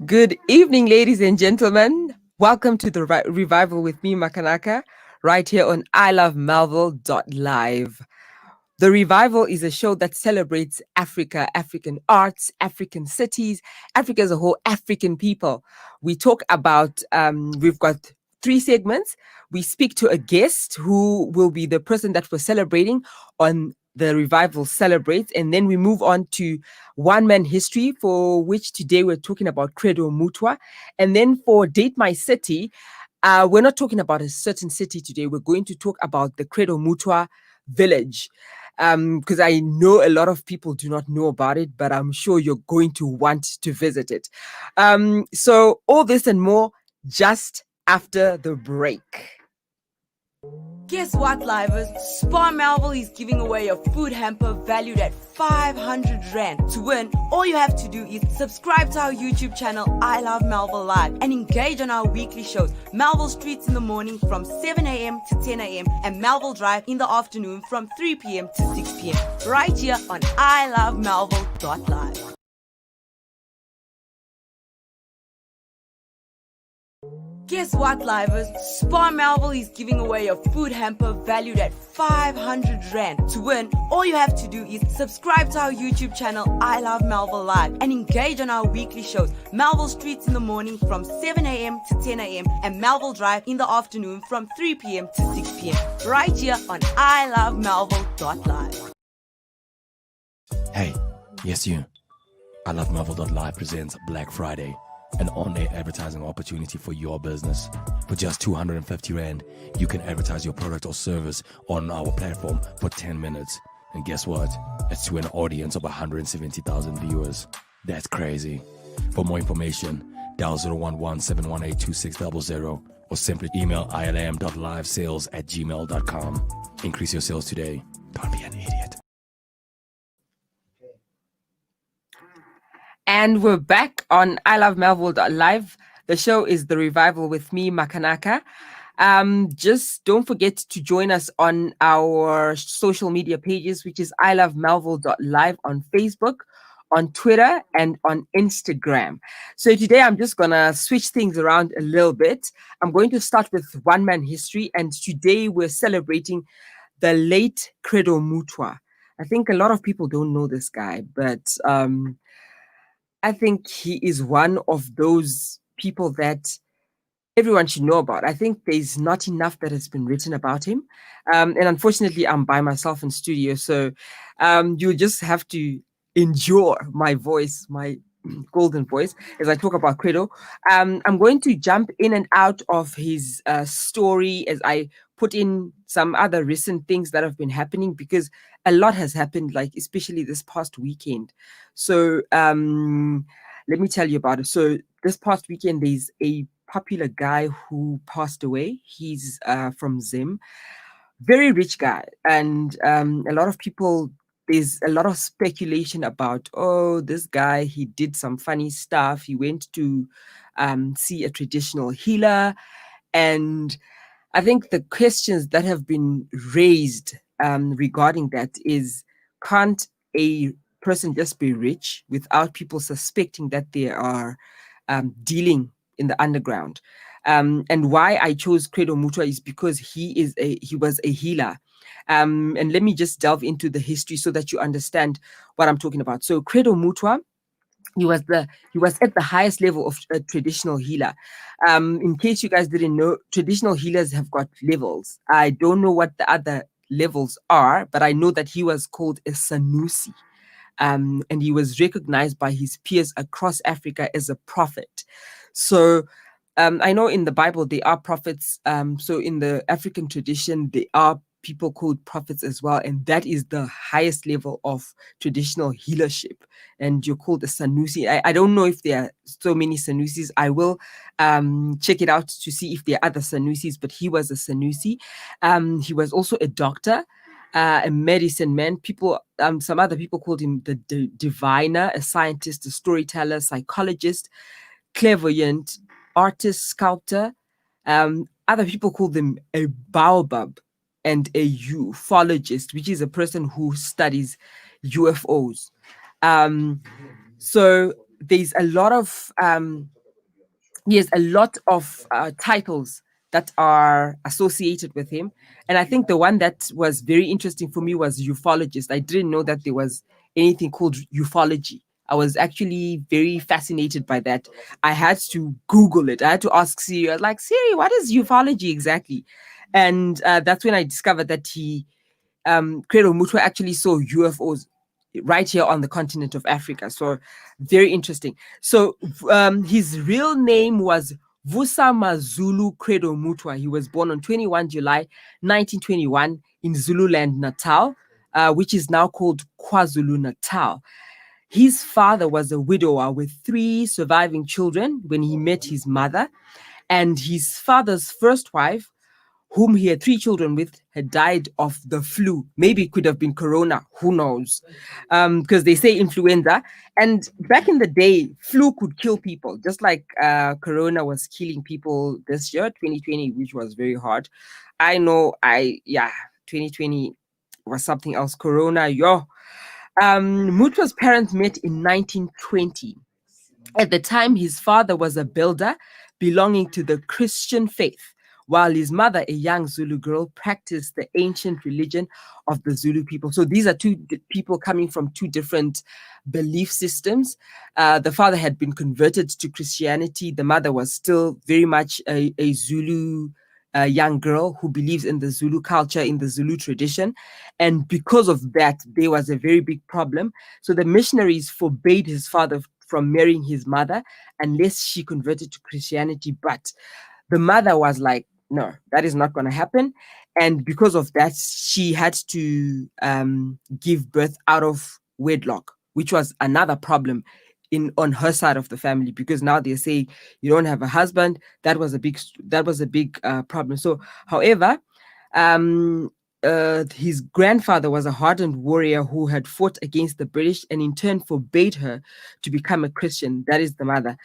Good evening, ladies and gentlemen. Welcome to the Revival with me, Makanaka, right here on ilovemarvel.live. The Revival is a show that celebrates Africa, African arts, African cities, Africa as a whole, African people. We talk about, we've got 3 segments. We speak to a guest who will be the person that we're celebrating on the Revival Celebrates. And then we move on to One Man History, for which today we're talking about Credo Mutwa. And then for Date My City, we're not talking about a certain city today. We're going to talk about the Credo Mutwa village, because I know a lot of people do not know about it, but I'm sure you're going to want to visit it. So all this and more just after the break. Guess what, livers? Spar Marvel is giving away a food hamper valued at 500 Rand. To win, all you have to do is subscribe to our YouTube channel, I Love Marvel Live, and engage on our weekly shows, Marvel Streets in the morning from 7 a.m. to 10 a.m. and Marvel Drive in the afternoon from 3 p.m. to 6 p.m. right here on ilovemarvel.live. Guess what, livers? Spar Marvel is giving away a food hamper valued at 500 Rand. To win, all you have to do is subscribe to our YouTube channel, I Love Marvel Live, and engage on our weekly shows, Marvel Streets in the morning from 7 a.m. to 10 a.m. and Marvel Drive in the afternoon from 3 p.m. to 6 p.m. right here on ilovemarvel.live. Hey, yes you. I Love Marvel.live presents Black Friday, an on-air advertising opportunity for your business. For just 250 Rand, you can advertise your product or service on our platform for 10 minutes. And guess what? It's to an audience of 170,000 viewers. That's crazy. For more information, dial 011-718-2600 or simply email ilm.livesales@gmail.com. Increase your sales today. Don't be an idiot. And we're back on ilovemarvel.live. The show is The Revival with me, Makanaka. Just don't forget to join us on our social media pages, which is ilovemarvel.live on Facebook, on Twitter, and on Instagram. So today I'm just going to switch things around a little bit. I'm going to start with One Man History, and today we're celebrating the late Credo Mutwa. I think a lot of people don't know this guy, but I think he is one of those people that everyone should know about. I think there's not enough that has been written about him. And unfortunately, I'm by myself in studio. So you just have to endure my voice, my golden voice, as I talk about Credo. I'm going to jump in and out of his story as I put in some other recent things that have been happening, because a lot has happened, like especially this past weekend. So let me tell you about it. So this past weekend, there's a popular guy who passed away. He's from Zim, very rich guy, and a lot of people. There's a lot of speculation about, oh, this guy, he did some funny stuff. He went to see a traditional healer, and I think the questions that have been raised regarding that is, can't a person just be rich without people suspecting that they are dealing in the underground? And why I chose Credo Mutwa is because he was a healer. And let me just delve into the history so that you understand what I'm talking about. So Credo Mutwa, he was at the highest level of a traditional healer. In case you guys didn't know, traditional healers have got levels. I don't know what the other levels are, but I know that he was called a Sanusi. And he was recognized by his peers across Africa as a prophet. So I know in the Bible there are prophets. So in the African tradition, there are people called prophets as well, and that is the highest level of traditional healership, and you're called a Sanusi. I don't know if there are so many Sanusis. I will check it out to see if there are other Sanusis, but he was a Sanusi. He was also a doctor, a medicine man. People, some other people called him the diviner, a scientist, a storyteller, psychologist, clairvoyant, artist, sculptor. Other people called him a baobab and a ufologist, which is a person who studies UFOs. So there's a lot of he has a lot of titles that are associated with him. And I think the one that was very interesting for me was ufologist. I didn't know that there was anything called ufology. I was actually very fascinated by that. I had to Google it. I had to ask Siri. I was like, Siri, what is ufology exactly? And that's when I discovered that Credo Mutwa actually saw UFOs right here on the continent of Africa. So very interesting. So his real name was Vusa Mazulu Credo Mutwa. He was born on 21 July 1921 in Zululand, Natal, which is now called KwaZulu Natal. His father was a widower with 3 surviving children when he met his mother, and his father's first wife, whom he had 3 children with, had died of the flu. Maybe it could have been corona, who knows? Because they say influenza. And back in the day, flu could kill people, just like corona was killing people this year, 2020, which was very hard. I know, 2020 was something else. Corona, yo. Mutwa's parents met in 1920. At the time, his father was a builder belonging to the Christian faith, while his mother, a young Zulu girl, practiced the ancient religion of the Zulu people. So these are people coming from 2 different belief systems. The father had been converted to Christianity. The mother was still very much a Zulu young girl who believes in the Zulu culture, in the Zulu tradition. And because of that, there was a very big problem. So the missionaries forbade his father from marrying his mother unless she converted to Christianity. But the mother was like, no, that is not going to happen. And because of that, she had to give birth out of wedlock, which was another problem on her side of the family, because now they're saying you don't have a husband. That was a big problem. So, however, um, his grandfather was a hardened warrior who had fought against the British and in turn forbade her to become a Christian. That is the mother.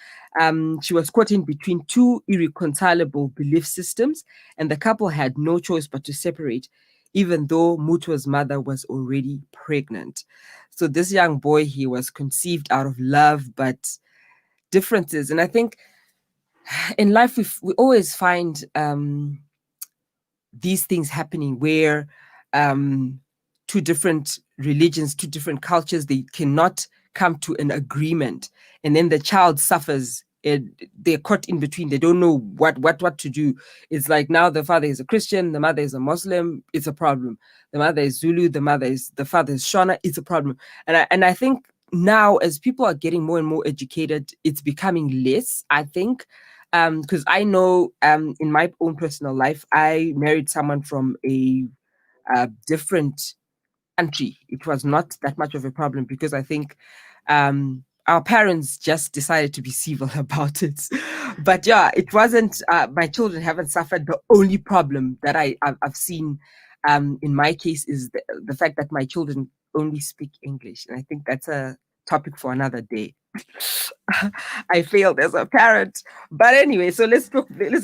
She was caught in between 2 irreconcilable belief systems, and the couple had no choice but to separate, even though Mutwa's mother was already pregnant. So this young boy, he was conceived out of love, but differences. And I think in life, we always find these things happening where 2 different religions, 2 different cultures, they cannot come to an agreement, and then the child suffers. They're caught in between. They don't know what to do. It's like now the father is a Christian, the mother is a Muslim. It's a problem. The mother is Zulu, the father is Shona. It's a problem. And I think now, as people are getting more and more educated, it's becoming less, I think. Because I know in my own personal life, I married someone from a different country. It was not that much of a problem because I think our parents just decided to be civil about it. But yeah, it wasn't, my children haven't suffered. The only problem that I've seen in my case is the fact that my children only speak English. And I think that's a topic for another day. I failed as a parent. But anyway, so let's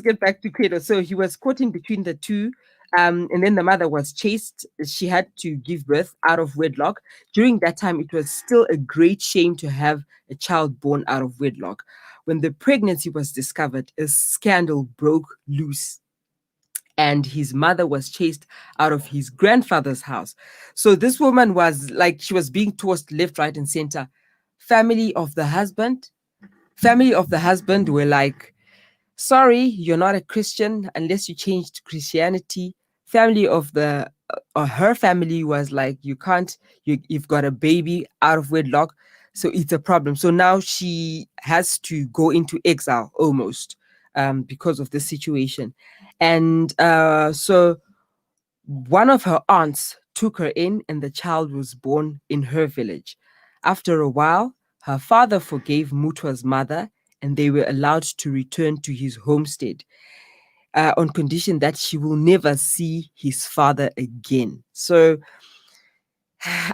get back to Credo. So he was caught in between the 2. And then the mother was chased. She had to give birth out of wedlock. During that time, it was still a great shame to have a child born out of wedlock. When the pregnancy was discovered, a scandal broke loose, and his mother was chased out of his grandfather's house. So this woman was like, she was being tossed left, right, and center. Family of the husband were like, sorry, you're not a Christian unless you changed to Christianity. Family of the or her family was like, you can't, you've got a baby out of wedlock, so it's a problem. So now she has to go into exile almost because of this situation. And so one of her aunts took her in, and the child was born in her village. After a while, her father forgave Mutwa's mother, and they were allowed to return to his homestead on condition that she will never see his father again. So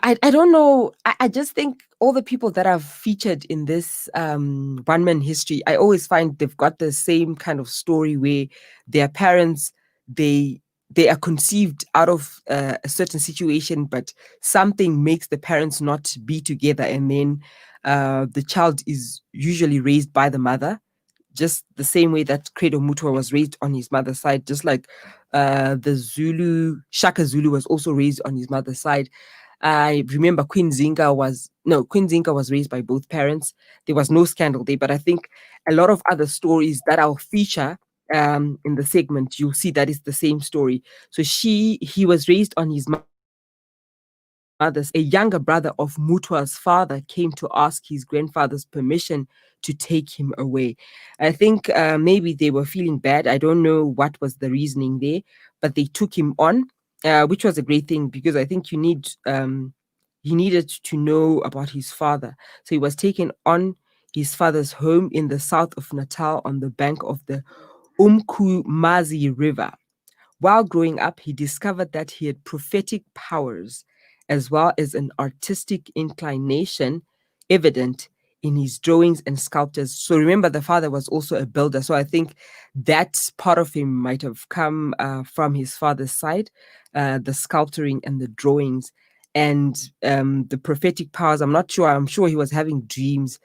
I don't know. I just think all the people that I've featured in this one man history, I always find they've got the same kind of story where their parents, they are conceived out of a certain situation, but something makes the parents not be together, and then the child is usually raised by the mother, just the same way that Credo Mutwa was raised on his mother's side, just like the Zulu, Shaka Zulu was also raised on his mother's side. I remember Queen Zinga was raised by both parents. There was no scandal there, but I think a lot of other stories that I'll feature in the segment, you'll see that it's the same story. So he was raised on his mother's side. A younger brother of Mutwa's father came to ask his grandfather's permission to take him away. I think maybe they were feeling bad. I don't know what was the reasoning there, but they took him on, which was a great thing because I think he needed to know about his father. So he was taken on his father's home in the south of Natal on the bank of the Umkumazi River. While growing up, he discovered that he had prophetic powers as well as an artistic inclination evident in his drawings and sculptures. So remember, the father was also a builder. So I think that part of him might have come from his father's side, the sculpturing and the drawings and the prophetic powers. I'm not sure. I'm sure he was having dreams.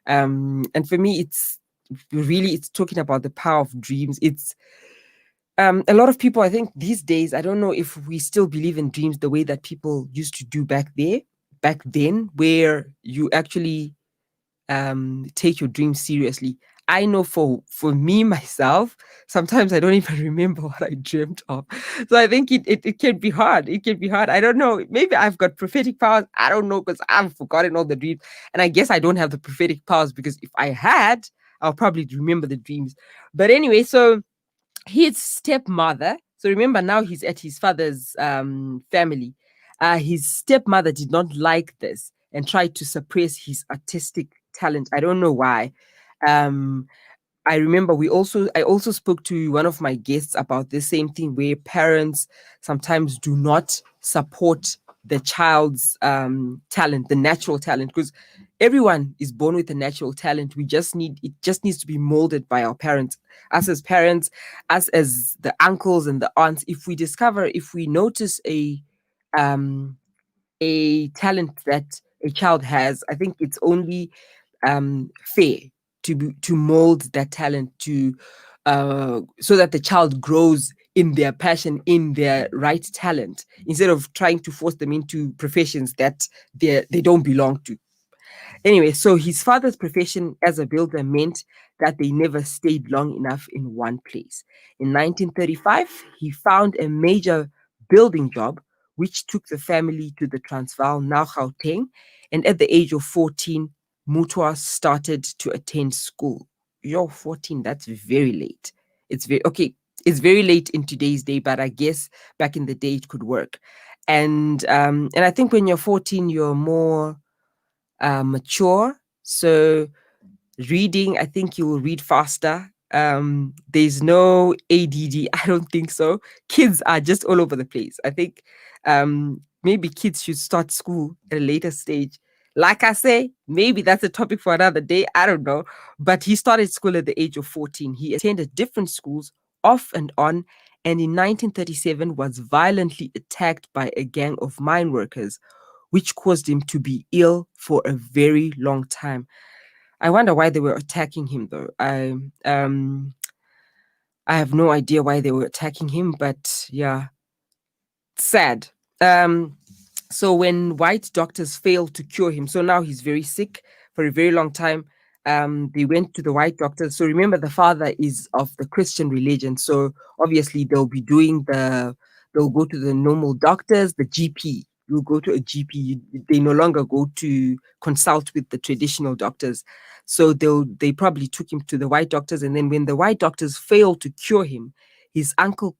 And for me, it's talking about the power of dreams. It's a lot of people, I think these days, I don't know if we still believe in dreams the way that people used to do back then, where you actually take your dreams seriously. I know for me myself, sometimes I don't even remember what I dreamt of. So I think it can be hard. It can be hard. I don't know. Maybe I've got prophetic powers. I don't know because I've forgotten all the dreams. And I guess I don't have the prophetic powers because if I had, I'll probably remember the dreams. But anyway, so his stepmother, so remember now he's at his father's family. His stepmother did not like this and tried to suppress his artistic talent. I don't know why. um I remember I also spoke to one of my guests about the same thing where parents sometimes do not support the child's talent, the natural talent, because everyone is born with a natural talent. It just needs to be molded by our parents, us as the uncles and the aunts. If we notice um a talent that a child has, I think it's only fair to mold that talent to so that the child grows in their passion, in their right talent, instead of trying to force them into professions that they don't belong to. Anyway, so his father's profession as a builder meant that they never stayed long enough in one place. In 1935, he found a major building job, which took the family to the Transvaal, now Gauteng. And at the age of 14, Mutwa started to attend school. You're 14, that's very late. It's very, okay, it's very late in today's day, but I guess back in the day it could work. And I think when you're 14, you're more mature. So reading, I think you will read faster. There's no ADD. I don't think so. Kids are just all over the place. I think maybe kids should start school at a later stage. Like I say, maybe that's a topic for another day. I don't know. But he started school at the age of 14. He attended different schools off and on, and in 1937 was violently attacked by a gang of mine workers, which caused him to be ill for a very long time. I wonder why they were attacking him, though. I have no idea why they were attacking him, but yeah, sad. So when white doctors failed to cure him, so now he's very sick for a very long time. They went to the white doctors. So remember, the father is of the Christian religion, so obviously they'll go to the normal doctors, the GP. You'll go to a GP. They no longer go to consult with the traditional doctors. So they probably took him to the white doctors, and then when the white doctors failed to cure him, his uncle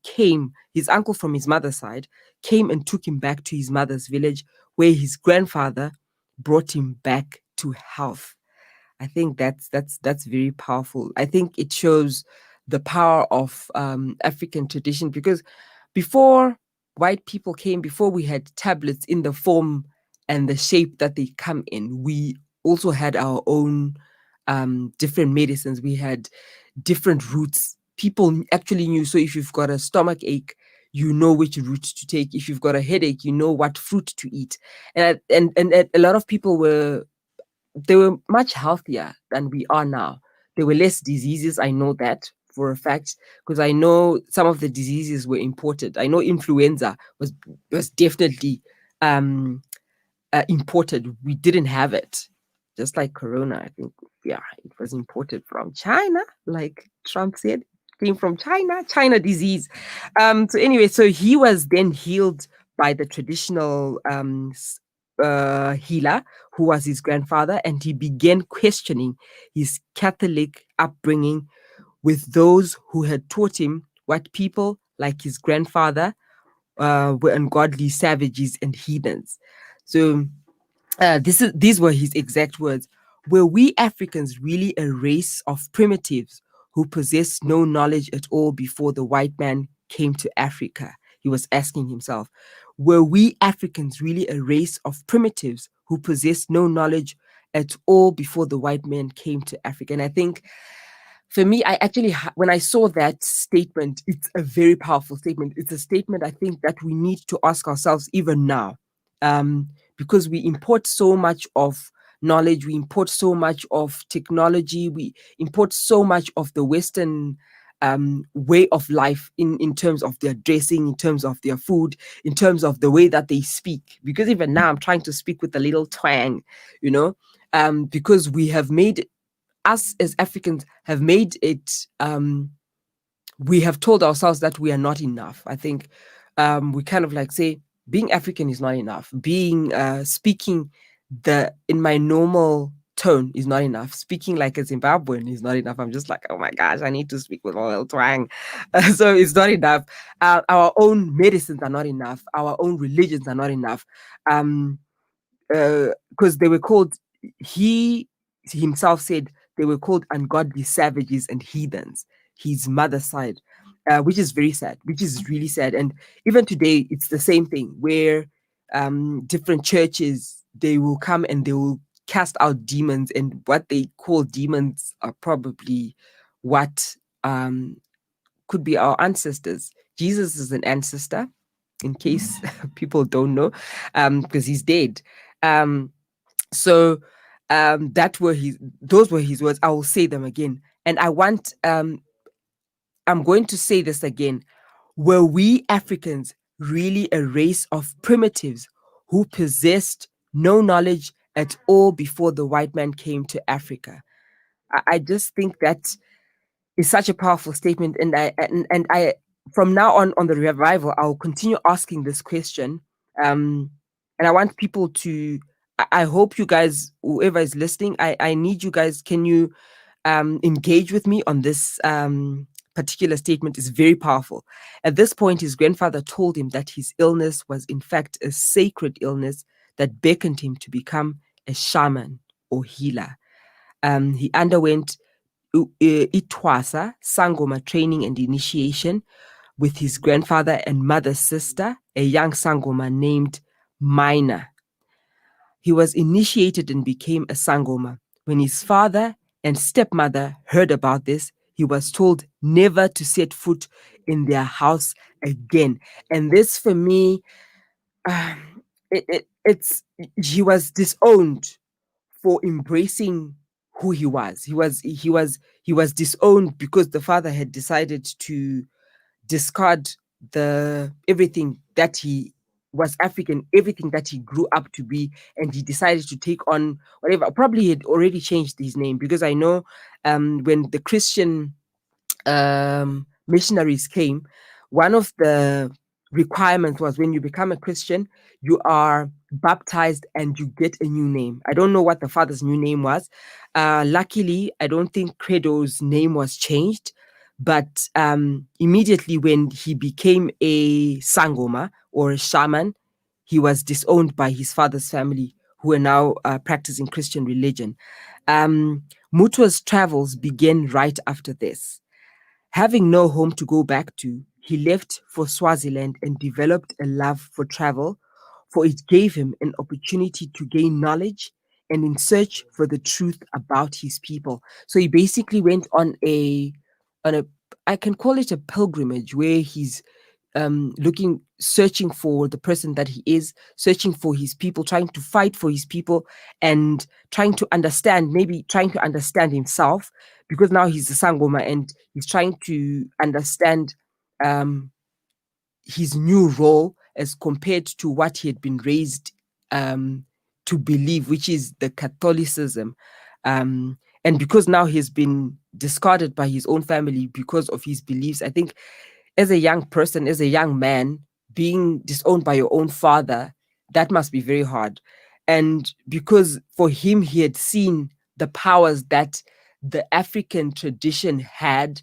from his mother's side came and took him back to his mother's village, where his grandfather brought him back to health. I think that's very powerful. I think it shows the power of African tradition, because before white people came, before we had tablets in the form and the shape that they come in, we also had our own different medicines. We had different roots. People actually knew. So if you've got a stomach ache, you know which route to take. If you've got a headache, you know what fruit to eat. And a lot of people were they were much healthier than we are now. There were less diseases. I know that for a fact because I know some of the diseases were imported. I know influenza was definitely um, imported. We didn't have it, just like Corona. I think, yeah, it was imported from China, like Trump said, came from China, China disease. So anyway, so he was then healed by the traditional healer who was his grandfather, and he began questioning his Catholic upbringing with those who had taught him what people like his grandfather were ungodly savages and heathens. So these were his exact words. Were we Africans really a race of primitives who possessed no knowledge at all before the white man came to Africa? He was asking himself. Were we Africans really a race of primitives who possessed no knowledge at all before the white man came to Africa? And I think for me, I actually, when I saw that statement, it's a very powerful statement. It's a statement I think that we need to ask ourselves even now, because we import so much of knowledge, we import so much of technology, we import so much of the Western way of life in terms of their dressing, in terms of their food, in terms of the way that they speak. Because even now, I'm trying to speak with a little twang, you know, because we have made us as Africans have made it, we have told ourselves that we are not enough. I think we kind of like say being African is not enough. Being speaking in my normal tone is not enough. Speaking like a Zimbabwean is not enough. I'm just like, oh my gosh, I need to speak with royal twang. So it's not enough. Our own medicines are not enough. Our own religions are not enough. Because they were called, he himself said they were called ungodly savages and heathens, his mother's side, which is very sad, which is really sad. And even today, it's the same thing where different churches, they will come and they will cast out demons, and what they call demons are probably what could be our ancestors. Jesus is an ancestor, in case people don't know, because he's dead. Um, so those were his words. I will say them again. And I'm going to say this again. Were we Africans really a race of primitives who possessed no knowledge at all before the white man came to Africa? I just think that is such a powerful statement, and I from now on the revival I'll continue asking this question, and I want people to, I hope you guys, whoever is listening, I need you guys, can you engage with me on this particular statement? Is very powerful. At this point, his grandfather told him that his illness was in fact a sacred illness that beckoned him to become a shaman or healer. He underwent Itwasa Sangoma training and initiation with his grandfather and mother's sister, a young Sangoma named Mina. He was initiated and became a Sangoma. When his father and stepmother heard about this, he was told never to set foot in their house again. And this, for me, it's he was disowned for embracing who he was. He was disowned because the father had decided to discard the everything that he was African, everything that he grew up to be, and he decided to take on whatever. Probably he had already changed his name, because I know when the Christian missionaries came, one of the requirements was when you become a Christian, you are baptized and you get a new name. I don't know what the father's new name was. Luckily, I don't think Credo's name was changed. But immediately when he became a Sangoma or a shaman, he was disowned by his father's family, who are now practicing Christian religion. Mutwa's travels began right after this. Having no home to go back to, he left for Swaziland and developed a love for travel, for it gave him an opportunity to gain knowledge and in search for the truth about his people. So he basically went on a, I can call it a pilgrimage, where he's searching for the person that he is, searching for his people, trying to fight for his people, and trying to understand, maybe trying to understand himself, because now he's a Sangoma and he's trying to understand um, his new role as compared to what he had been raised to believe, which is the Catholicism. And because now he's been discarded by his own family because of his beliefs, I think as a young person, as a young man, being disowned by your own father, that must be very hard. And because for him, he had seen the powers that the African tradition had,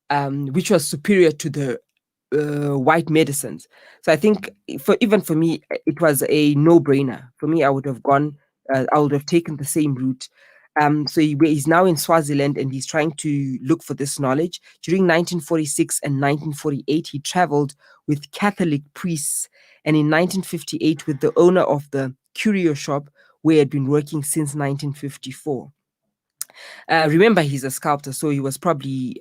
which was superior to the white medicines. So I think for me, it was a no-brainer. For me, I would have gone, I would have taken the same route. So he's now in Swaziland and he's trying to look for this knowledge. During 1946 and 1948, he traveled with Catholic priests, and in 1958 with the owner of the curio shop where he had been working since 1954. Remember, he's a sculptor, so he was probably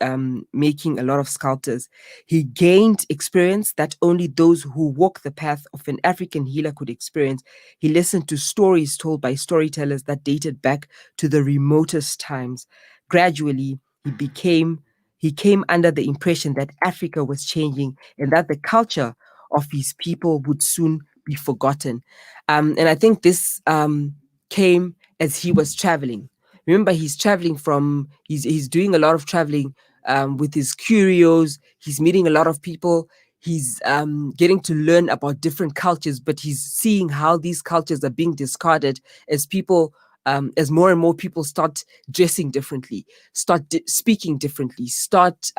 making a lot of sculptors. He gained experience that only those who walk the path of an African healer could experience. He listened to stories told by storytellers that dated back to the remotest times. Gradually, he came under the impression that Africa was changing and that the culture of his people would soon be forgotten. And I think this came as he was traveling. Remember, he's traveling he's doing a lot of traveling with his curios. He's meeting a lot of people. He's getting to learn about different cultures, but he's seeing how these cultures are being discarded as people, as more and more people start dressing differently, start speaking differently, start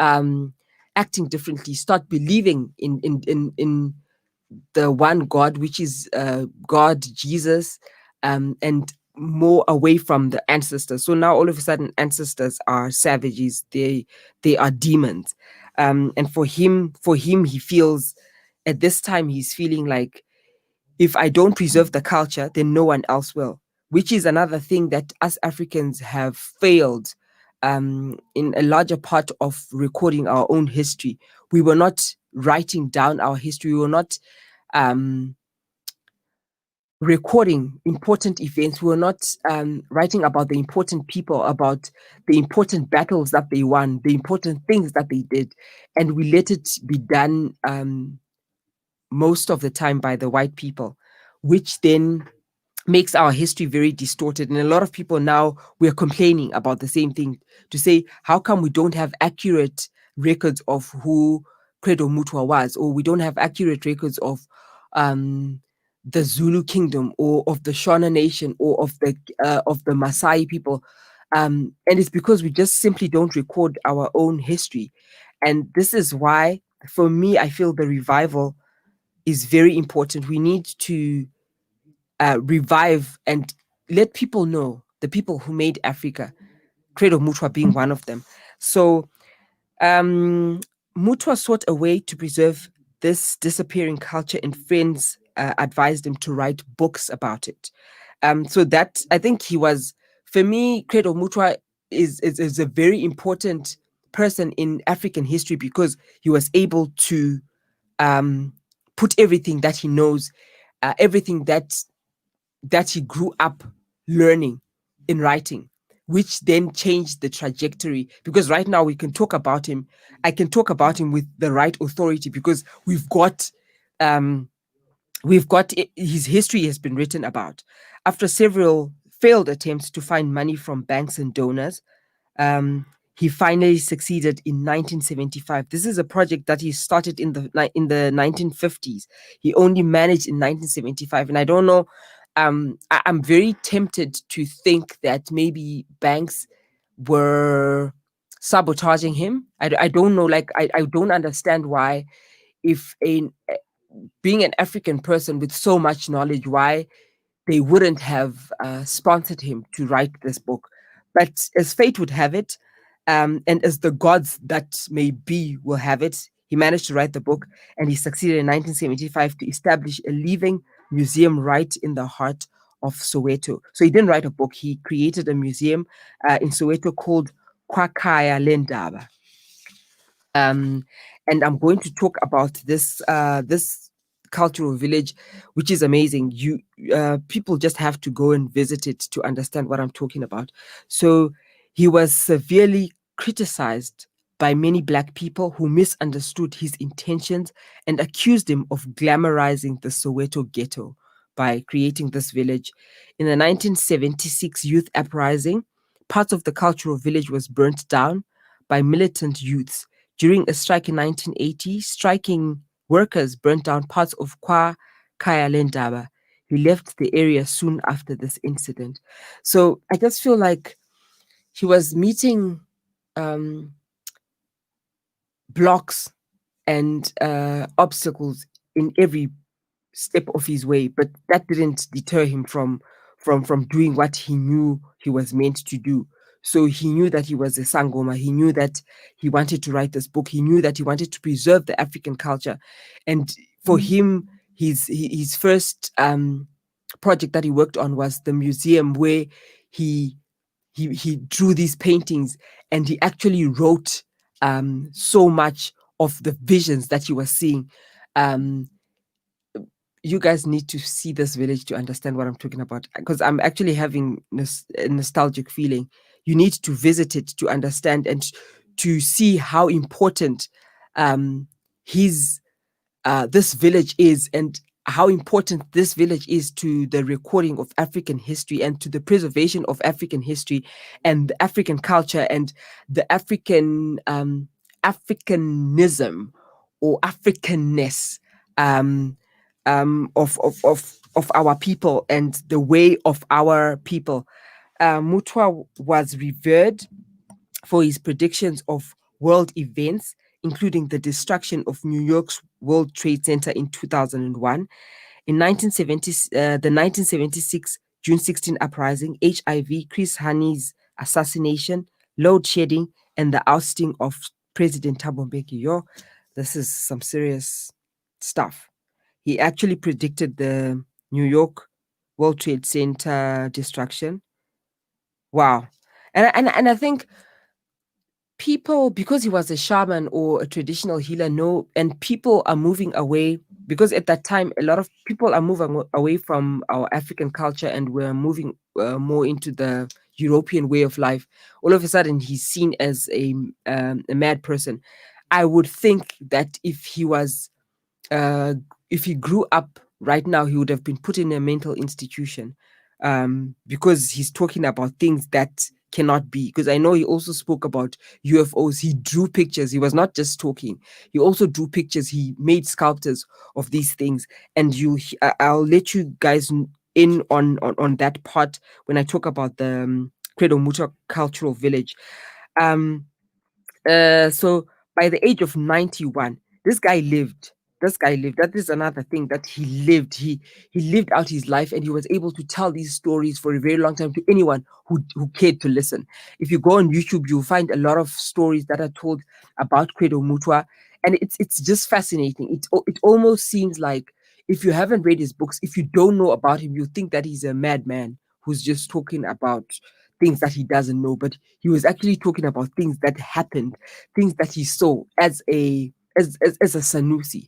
acting differently, start believing in the one God, which is God, Jesus, and more away from the ancestors. So now all of a sudden, ancestors are savages. They are demons. And for him, he feels at this time he's feeling like if I don't preserve the culture, then no one else will. Which is another thing that us Africans have failed in a larger part of recording our own history. We were not writing down our history. We were not um, recording important events. We were not writing about the important people, about the important battles that they won, the important things that they did. And we let it be done most of the time by the white people, which then makes our history very distorted. And a lot of people now, we're complaining about the same thing, to say, how come we don't have accurate records of who Credo Mutwa was, or we don't have accurate records of the Zulu kingdom, or of the Shona nation, or of the Maasai people. And it's because we just simply don't record our own history. And this is why, for me, I feel the revival is very important. We need to revive and let people know the people who made Africa, Credo Mutwa being one of them. So Mutwa sought a way to preserve this disappearing culture, and friends advised him to write books about it. So that, I think he was, for me, Credo Mutwa is a very important person in African history, because he was able to put everything that he knows, everything that he grew up learning in writing, which then changed the trajectory. Because right now we can talk about him. I can talk about him with the right authority, because um, his history has been written about. After several failed attempts to find money from banks and donors, he finally succeeded in 1975. This is a project that he started in the 1950s. He only managed in 1975, and I don't know. I'm very tempted to think that maybe banks were sabotaging him. I don't know. Like I don't understand why, if being an African person with so much knowledge, why they wouldn't have sponsored him to write this book. But as fate would have it, and as the gods that may be will have it, he managed to write the book, and he succeeded in 1975 to establish a living museum right in the heart of Soweto. So he didn't write a book, he created a museum in Soweto called Kwakaya Lendaba. um, and I'm going to talk about this cultural village, which is amazing. People just have to go and visit it to understand what I'm talking about. So he was severely criticized by many black people who misunderstood his intentions and accused him of glamorizing the Soweto ghetto by creating this village. In the 1976 youth uprising, parts of the cultural village was burnt down by militant youths. During a strike in 1980, striking workers burnt down parts of Kwa Kaya Lendaba. He left the area soon after this incident. So I just feel like he was meeting um, blocks and obstacles in every step of his way, but that didn't deter him from doing what he knew he was meant to do. So he knew that he was a sangoma. He knew that he wanted to write this book. He knew that he wanted to preserve the African culture, and for him, his first project that he worked on was the museum where he he drew these paintings, and he actually wrote so much of the visions that he was seeing. Um, you guys need to see this village to understand what I'm talking about, because I'm actually having a nostalgic feeling. You need to visit it to understand and to see how important his this village is, and how important this village is to the recording of African history and to the preservation of African history and the African culture and the African Africanism or Africanness um, of our people and the way of our people. Mutwa was revered for his predictions of world events, including the destruction of New York's World Trade Center in 2001. In 1970, the 1976 June 16 uprising, HIV, Chris Honey's assassination, load shedding, and the ousting of President Thabo Mbeki. Yo, this is some serious stuff. He actually predicted the New York World Trade Center destruction. Wow. And I think people, because he was a shaman or a traditional healer, know, and people are moving away, because at that time a lot of people are moving away from our African culture, and we're moving more into the European way of life. All of a sudden he's seen as a mad person. I would think that uh, if he grew up right now, he would have been put in a mental institution, because he's talking about things that cannot be. Because I know he also spoke about UFOs. He drew pictures. He was not just talking. He also drew pictures. He made sculptures of these things. And I'll let you guys in on that part when I talk about the Credo Muta Cultural Village. Um, so by the age of 91, this guy lived. This guy lived. That is another thing, that he lived. He lived out his life, and he was able to tell these stories for a very long time to anyone who cared to listen. If you go on YouTube, you'll find a lot of stories that are told about Credo Mutwa, and it's just fascinating. It almost seems like, if you haven't read his books, if you don't know about him, you think that he's a madman who's just talking about things that he doesn't know, but he was actually talking about things that happened, things that he saw as a Sanusi.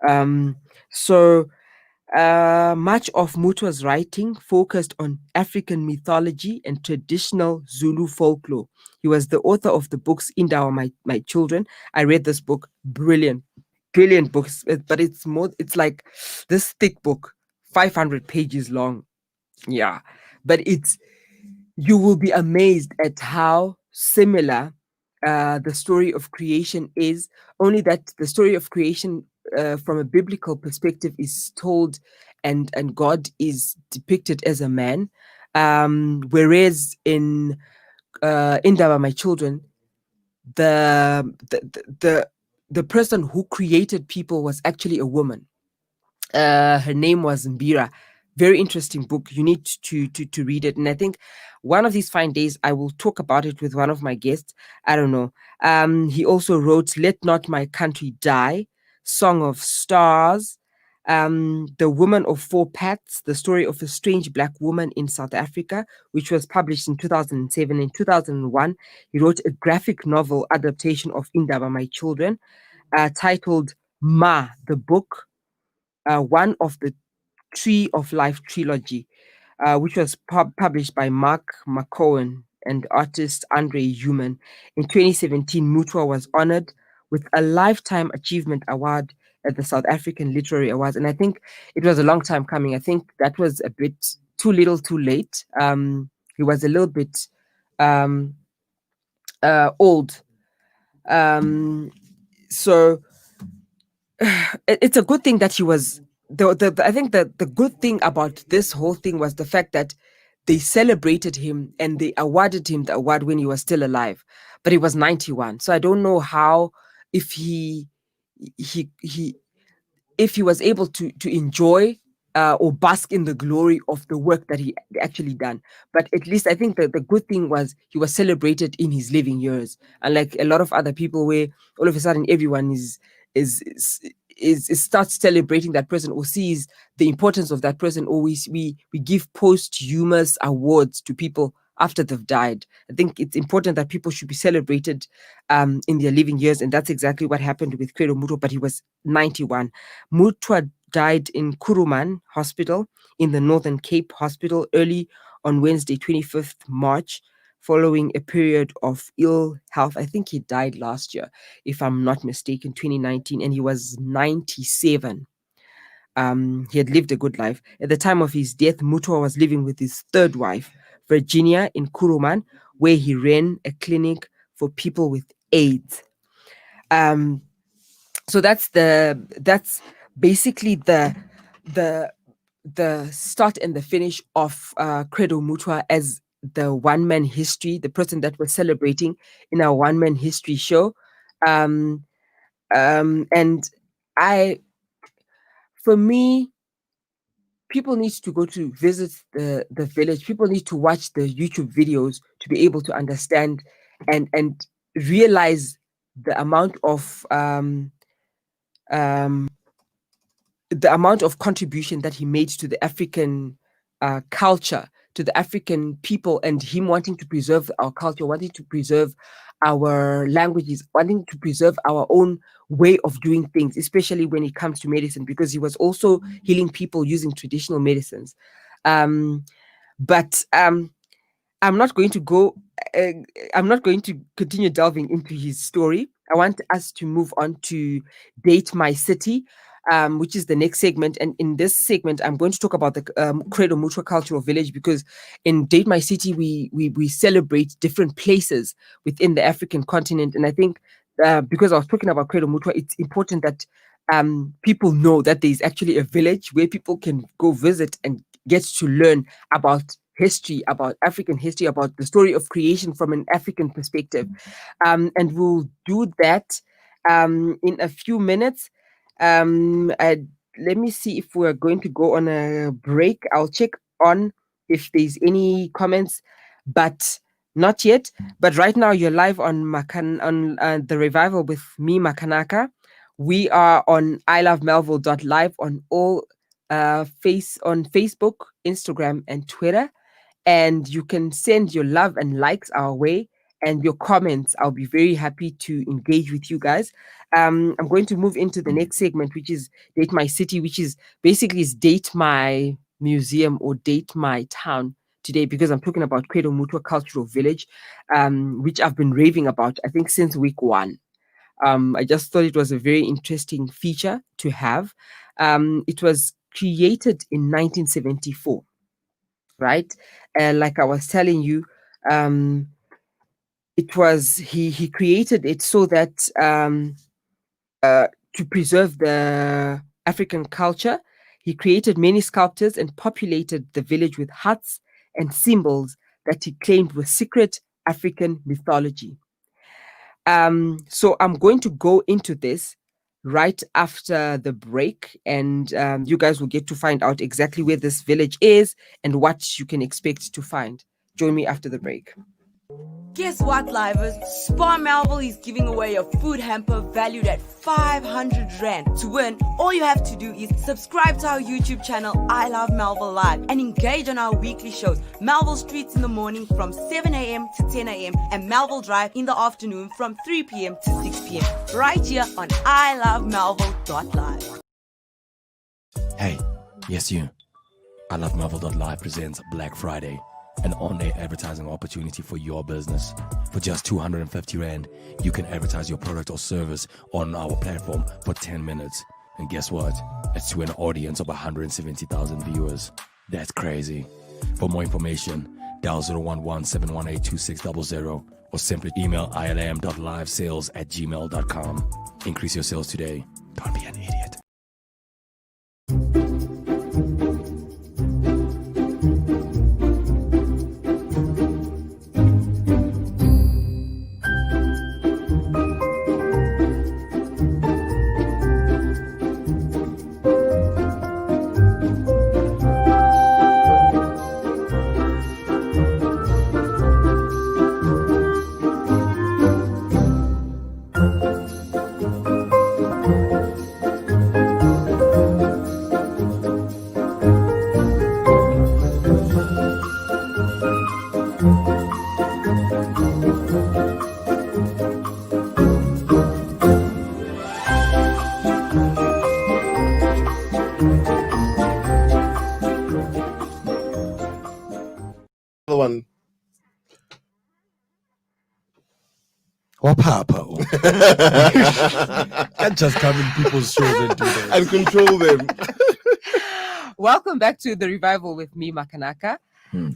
Um, so much of Mutwa's writing focused on African mythology and traditional Zulu folklore. He was the author of the books Indawa, My Children. I read this book, brilliant, brilliant books, but it's like this thick book, 500 pages long. Yeah, but you will be amazed at how similar the story of creation is, only that the story of creation from a biblical perspective is told, and God is depicted as a man, whereas in Indaba, My Children, the, the the the the person who created people was actually a woman. Her name was Mbira. Very interesting book. You need to read it. And I think one of these fine days I will talk about it with one of my guests. I don't know. He also wrote "Let Not My Country Die," "Song of Stars," The Woman of Four Paths, the story of a strange black woman in South Africa, which was published in 2007. In 2001, he wrote a graphic novel adaptation of Indaba, My Children, titled Ma, the Book, one of the Tree of Life trilogy, which was published by Mark McCowan and artist Andre Human. In 2017, Mutwa was honored with a Lifetime Achievement Award at the South African Literary Awards. And I think it was a long time coming. I think that was a bit too little, too late. He was a little bit old. So it's a good thing that he was I think that the good thing about this whole thing was the fact that they celebrated him and they awarded him the award when he was still alive, but he was 91. So I don't know how, if he if he was able to enjoy or bask in the glory of the work that he actually done. But at least I think that the good thing was he was celebrated in his living years, unlike a lot of other people where all of a sudden everyone is is starts celebrating that person or sees the importance of that person, or we give posthumous awards to people after they've died. I think it's important that people should be celebrated in their living years, and that's exactly what happened with Credo Mutwa, but he was 91. Mutwa died in Kuruman Hospital in the Northern Cape Hospital early on Wednesday, 25th March, following a period of ill health. I think he died last year, if I'm not mistaken, 2019, and he was 97. He had lived a good life. At the time of his death, Mutwa was living with his third wife, Virginia, in Kuruman, where he ran a clinic for people with AIDS. So that's basically the start and the finish of Credo Mutwa as the one-man history, the person that we're celebrating in our one-man history show. And for me, people need to go to visit the village. People need to watch the YouTube videos to be able to understand and realize the amount of contribution that he made to the African culture, to the African people, and him wanting to preserve our culture, wanting to preserve our languages, wanting to preserve our own way of doing things, especially when it comes to medicine, because he was also healing people using traditional medicines. But I'm not going to go. Uh, I'm not going to continue delving into his story. I want us to move on to Date My City, which is the next segment. And in this segment, I'm going to talk about the Credo Mutwa Cultural Village, because in Date My City, we celebrate different places within the African continent. And I think because I was talking about Credo Mutwa, it's important that people know that there is actually a village where people can go visit and get to learn about history, about African history, about the story of creation from an African perspective. And we'll do that in a few minutes. Let me see if we're going to go on a break. I'll check on if there's any comments, but not yet. But right now, you're live on the Revival with me, Makanaka. We are on ilovemelville.live on all on Facebook, Instagram, and Twitter. And you can send your love and likes our way and your comments. I'll be very happy to engage with you guys. I'm going to move into the next segment, which is Date My City, which is basically is Date My Museum or Date My Town today, because I'm talking about Credo Mutwa Cultural Village, which I've been raving about, I think, since week one. I just thought it was a very interesting feature to have. It was created in 1974, right? Like I was telling you, it was he created it so that to preserve the African culture. He created many sculptures and populated the village with huts and symbols that he claimed were secret African mythology. So I'm going to go into this right after the break, and you guys will get to find out exactly where this village is and what you can expect to find. Join me after the break. Guess what, livers? Spar Melville is giving away a food hamper valued at 500 Rand. To win, all you have to do is subscribe to our YouTube channel, I Love Melville Live, and engage on our weekly shows, Melville Streets in the morning from 7 a.m. to 10 a.m. and Melville Drive in the afternoon from 3 p.m. to 6 p.m. right here on ilovemelville.live. Hey, yes you. I Love Marvel.live presents Black Friday, an on-air advertising opportunity for your business. For just 250 Rand, you can advertise your product or service on our platform for 10 minutes. And guess what? It's to an audience of 170,000 viewers. That's crazy. For more information, dial 011-718-2600 or simply email ilm.livesales@gmail.com. Increase your sales today. Don't be an idiot. One. What papa? Can't just come in people's shows and do that. And control them. Welcome back to the revival with me, Makanaka. Hmm.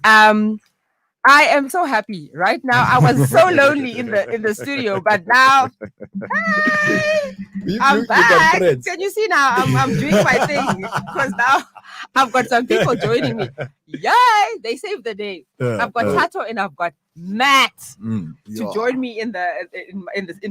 I am so happy right now. I was so lonely in the studio, but now I'm back. Can you see now? I'm doing my thing because now I've got some people joining me. Yay! They saved the day. I've got Tato and I've got Matt to join me in the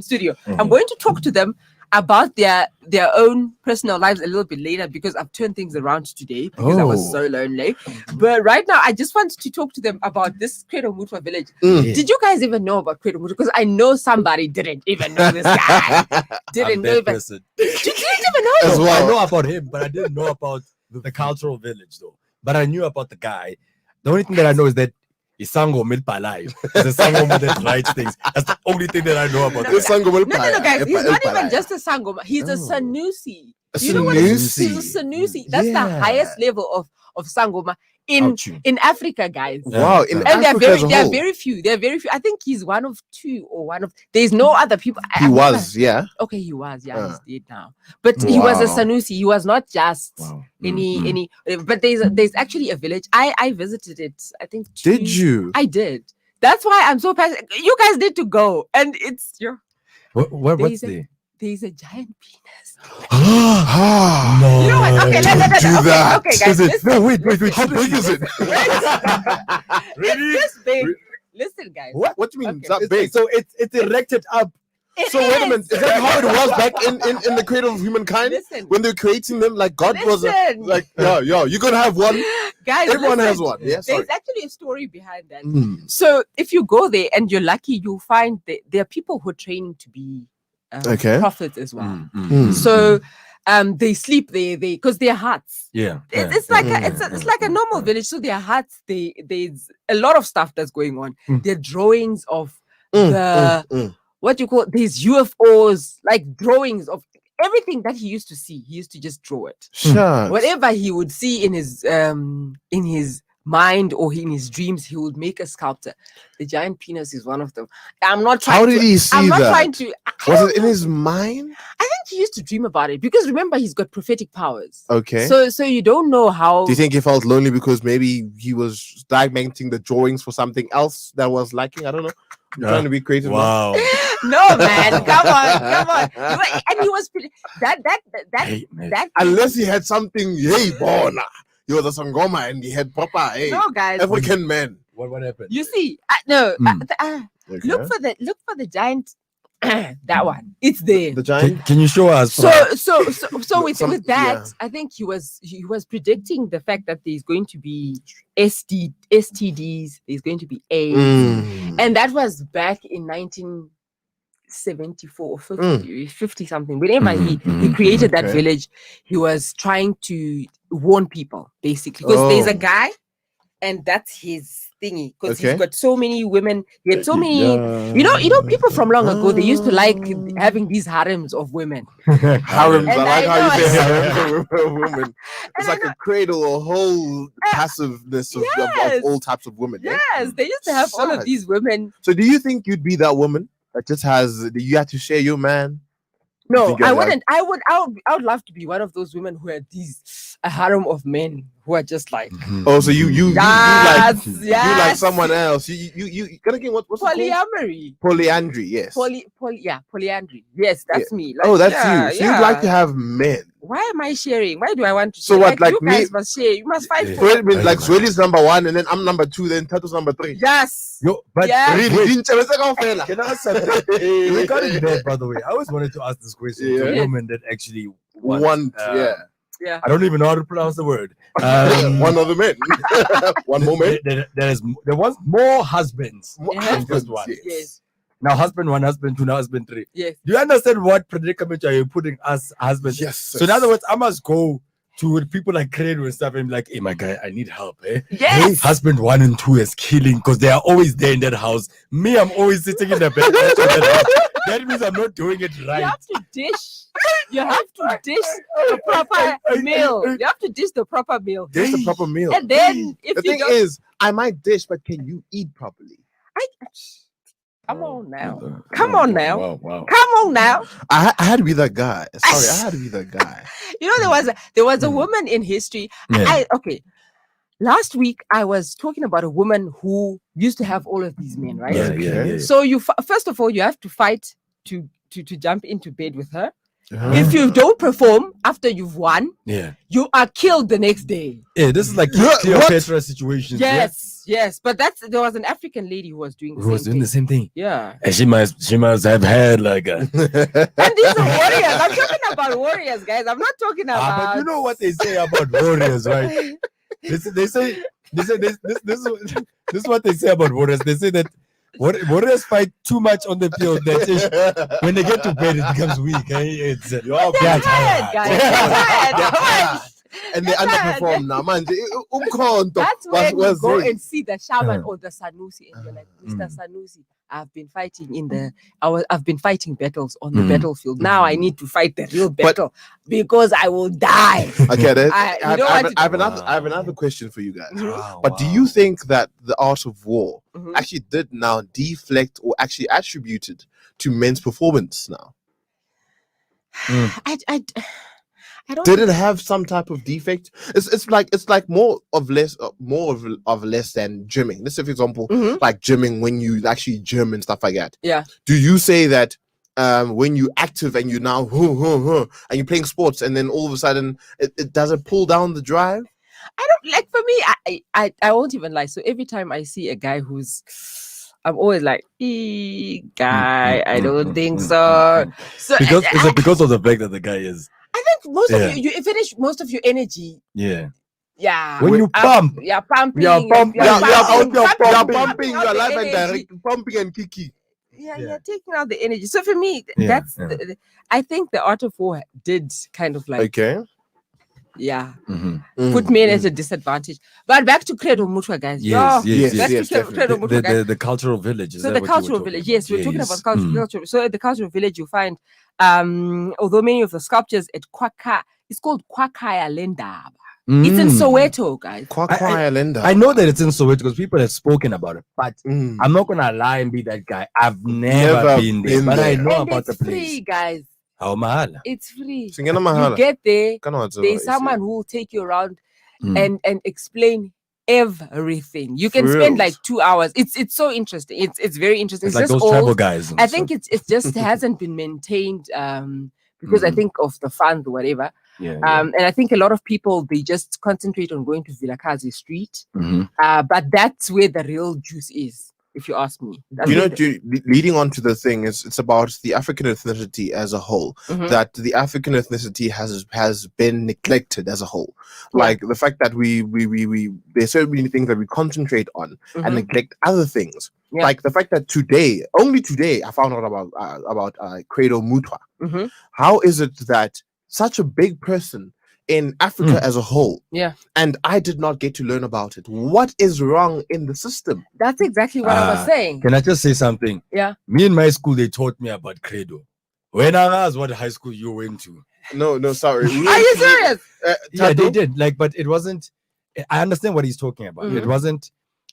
studio. I'm going to talk to them about their own personal lives a little bit later because I've turned things around today because I was so lonely. But right now, I just wanted to talk to them about this Credo Mutwa village. Did you guys even know about Credo Mutwa? Because I know somebody didn't even know this guy. Didn't know even. You didn't even know As him? well. I know about him, but I didn't know about the cultural village though. But I knew about the guy. The only thing that I know is that Isango Milpalai. It's a Sango that writes things. That's the only thing that I know about The Sango will No, guys. He's not even just a Sangoma. He's a Sanusi. You know what it is? He's a Sanusi. That's the highest level of Sangoma in Africa, guys. Wow, in And Africa as a they're whole. very few. They're very few. I think he's one of two or one of. There's no other people. He was, yeah. Okay, he was. Yeah, he's dead now. But he was a Wow. Sanusi. He was not just Wow. any. But there's actually a village. I visited it. I think. Did you? I did. That's why I'm so passionate. You guys need to go, and it's your. What's there? There's a giant penis. No. You know what? Okay, let's do that. Okay, guys. No, wait. How big is it? It's this big. Listen, guys. What do you mean? Okay. It's that big? So it's erected up. So wait a minute. Is that how it was back in the cradle of humankind? Listen. When they were creating them, like God was Listen. like, yo, you're gonna have one. Guys, Everyone listen. has one. Yeah, sorry. There's actually a story behind that. So if you go there and you're lucky, you'll find that there are people who are training to be Okay. prophets as well. Mm. So they sleep there because they're huts. Yeah. It's like it's like a normal village. So their huts, there's a lot of stuff that's going on. There are drawings of what you call these UFOs, like drawings of everything that he used to see. He used to just draw it. Sure. Whatever he would see in his mind or in his dreams, he would make a sculpture. The giant penis is one of them. I'm not trying. How did he see I'm not that? trying to. Was it in his mind? I think he used to dream about it because remember he's got prophetic powers. Okay. So you don't know how. Do you think he felt lonely because maybe he was documenting the drawings for something else that was lacking? I don't know. I'm trying to be creative. Wow. No, man, come on. And he was that. Unless he had something, hey, bona. He was a Sangoma and he had proper, hey, No, guys. African man. What happened? You see, look for the giant that one. It's there. The giant. Can you show us? So with that, yeah. I think he was predicting the fact that there's going to be STDs, there's going to be AIDS, and that was back in 1974 or 50 something. Whenever he created that Okay. village, he was trying to warn people basically because there's a guy, and that's his thingy because he's Okay. got so many women. He had so many. You know, people from long ago, they used to like having these harems of women. Harems. And I like I how you know say I- harem for women. It's like a cradle, a whole passiveness of Yes. all types of women. Yeah? Yes, they used to have all of Sad. these women. So do you think you'd be that woman that just has you have to share your man? No, think I you're like- wouldn't. I would love to be one of those women who had a harem of men who are just like Oh, so you yes, you like yes. someone else. You gonna get what's it called? Polyamory. Polyandry, yes. Polyandry. Yes, that's me. Like, Oh, that's yeah, you. So you'd like to yeah. have men. Why am I sharing? Why do I want to So share? what, like you me- guys must share. You must fight Yeah. for So it means Right, like right. Swedi's number 1, and then I'm number 2, then Tato's number 3. Yes. Yo, but Yeah. Really? wait, Didn't you say go fella? can I ask something? Regarding that, by the way, I always wanted to ask this question to Yeah. a woman that actually Want, yeah. Yeah. I don't even know how to pronounce the word. One of the men. One moment. There was more husbands More Yeah. than just one. Yes. Now husband 1, husband 2, now husband 3. Yes. Do you understand what predicament are you putting us husbands? Yes. So in other words, I must go to people like Credo and stuff and be like, hey, my guy, I need help. Eh? Yes. Husband 1 and 2 is killing because they are always there in that house. Me, I'm always sitting in the bed. That means I'm not doing it You right. have to dish. You have to dish the proper meal. You have to dish the proper meal. There's a proper meal. And then if The you thing don't, is, I might dish, but can you eat properly? come on now. Come on now. Wow. Come on now. I had to be that guy. Sorry, I had to be that guy. You know, there was a woman in history. Yeah. Okay. Last week I was talking about a woman who used to have all of these men, right? Yeah. So first of all, you have to fight to jump into bed with her. Uh-huh. If you don't perform after you've won, Yeah. you are killed the next day. Yeah, this is like What? Cleopatra situation. Yes. But there was an African lady who was doing the Who was same doing the thing. same thing. Yeah. And she must have had like a And these are warriors. I'm talking about warriors, guys. I'm not talking about. but you know what they say about warriors, right? They say this is what they say about warriors. They say that warriors fight too much on the field that when they get to bed it becomes weak. Eh? It's They're tired, guys. They're tired. Come on. And they underperform now, man. That's when you go there. and see the shaman or the Sanusi, and you're like, Mr. Sanusi, I've been fighting battles on the battlefield. Now I need to fight the real battle because I will die. Okay, then, I- you I know what to have do. another question for you guys. Mhm. But do you think that the art of war Mhm. actually did now deflect or actually attributed to men's performance now? I don't. Did it have some type of defect? It's like more of less than gymming. Let's say, for example, Mhm. like gymming when you actually gym and stuff like that. Yeah. Do you say that when you active and you now and you're playing sports and then all of a sudden it doesn't pull down the drive? I don't like. For me, I won't even lie. So every time I see a guy I'm always like, guy, I don't think so. So because I, is it because of the fact that the guy is I think most Yeah. of you finish most of your energy. yeah. Yeah. When you pump, you're pumping. you're pumping, Yeah, pumping, you're pumping pumping out your the life and energy. direct pumping and kiki. Yeah, Yeah. you're taking out the energy. So for me, Yeah, that's yeah. I think the art of war did kind of like Okay. put men at a disadvantage. But back to Credo Mutua, guys. Yes, Yo, yes, back yes. to definitely. Credo Mutua, guys. The cultural village. Is So that the what you were cultural talking village, about? yes, we're talking Yes. about culture. So at the cultural village, you find, although many of the sculptures at Kwaka, it's called Kwakaya Lenda. It's in Mm. Soweto, guys. Kwakwaya Lenda. I know that it's in Soweto because people have spoken about it, but Mm. I'm not gonna lie and be that guy. I've never been there, been but I there. know And about the it's free, place. guys. How mahal? It's free. Singena You mahala. get there, Kana wa tseba, there's is someone it? who will take you around Mm. and explain everything. You can For spend reals? like 2 hours. It's so interesting. It's very interesting. It's It's like just those tribal old. guys. and I stuff. think it just hasn't been maintained because I Mhm. think of the fund or whatever. yeah. And I think a lot of people they just concentrate on going to Vilakazi Street. Mhm. But that's where the real juice is. if you ask me. Leading on to the thing is, it's about the African ethnicity as a whole. Mhm. That the African ethnicity has been neglected as a whole. Like the fact that we there's so many things that we concentrate on and Mhm. neglect other things. Yeah. Like the fact that only today, I found out about Credo Mutwa. Mhm. How is it that such a big person in Africa as a whole, Yeah. and I did not get to learn about it? What is wrong in the system? That's exactly what I was Ah, saying. Can I just say something? Yeah. Me in my school, they taught me about Credo. When I asked what high school you went to, No, sorry. Are you serious? yeah, they Tato? did. Like, but it wasn't. I understand what he's talking about. It Mhm. wasn't.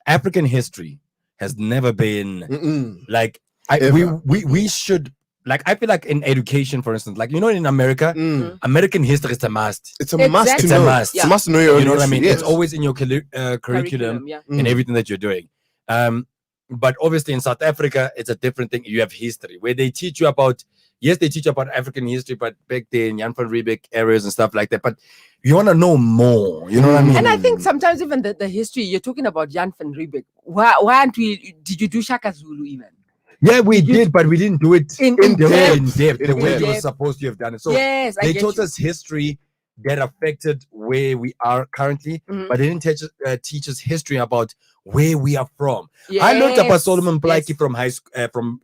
African history has never been Mm-mm. like. Ever. We should, like, I feel like in education, for instance, like, in America, Mm. American history is a must. It's a must to Exactly. It's a know. must. It's a must to know your own You know what I history, mean? yes. It's always in your curriculum Yeah. and Mm. everything that you're doing. But obviously in South Africa, it's a different thing. You have history where they teach you about, they teach you about African history, but back then, Jan van Riebeeck areas and stuff like that. But you want to know more, you know what I mean? And I think sometimes even the history, you're talking about Jan van Riebeeck. Why aren't we? Did you do Shaka Zulu even? Yeah, we you- did, but we didn't do it In the way depth. in depth, the In way we were depth. supposed to have done it. So Yes, I they get taught you. us history that affected where we are currently, Mhm. but they didn't teach us history about where we are from. I learned about Yes, Solomon Blakey yes. from high school,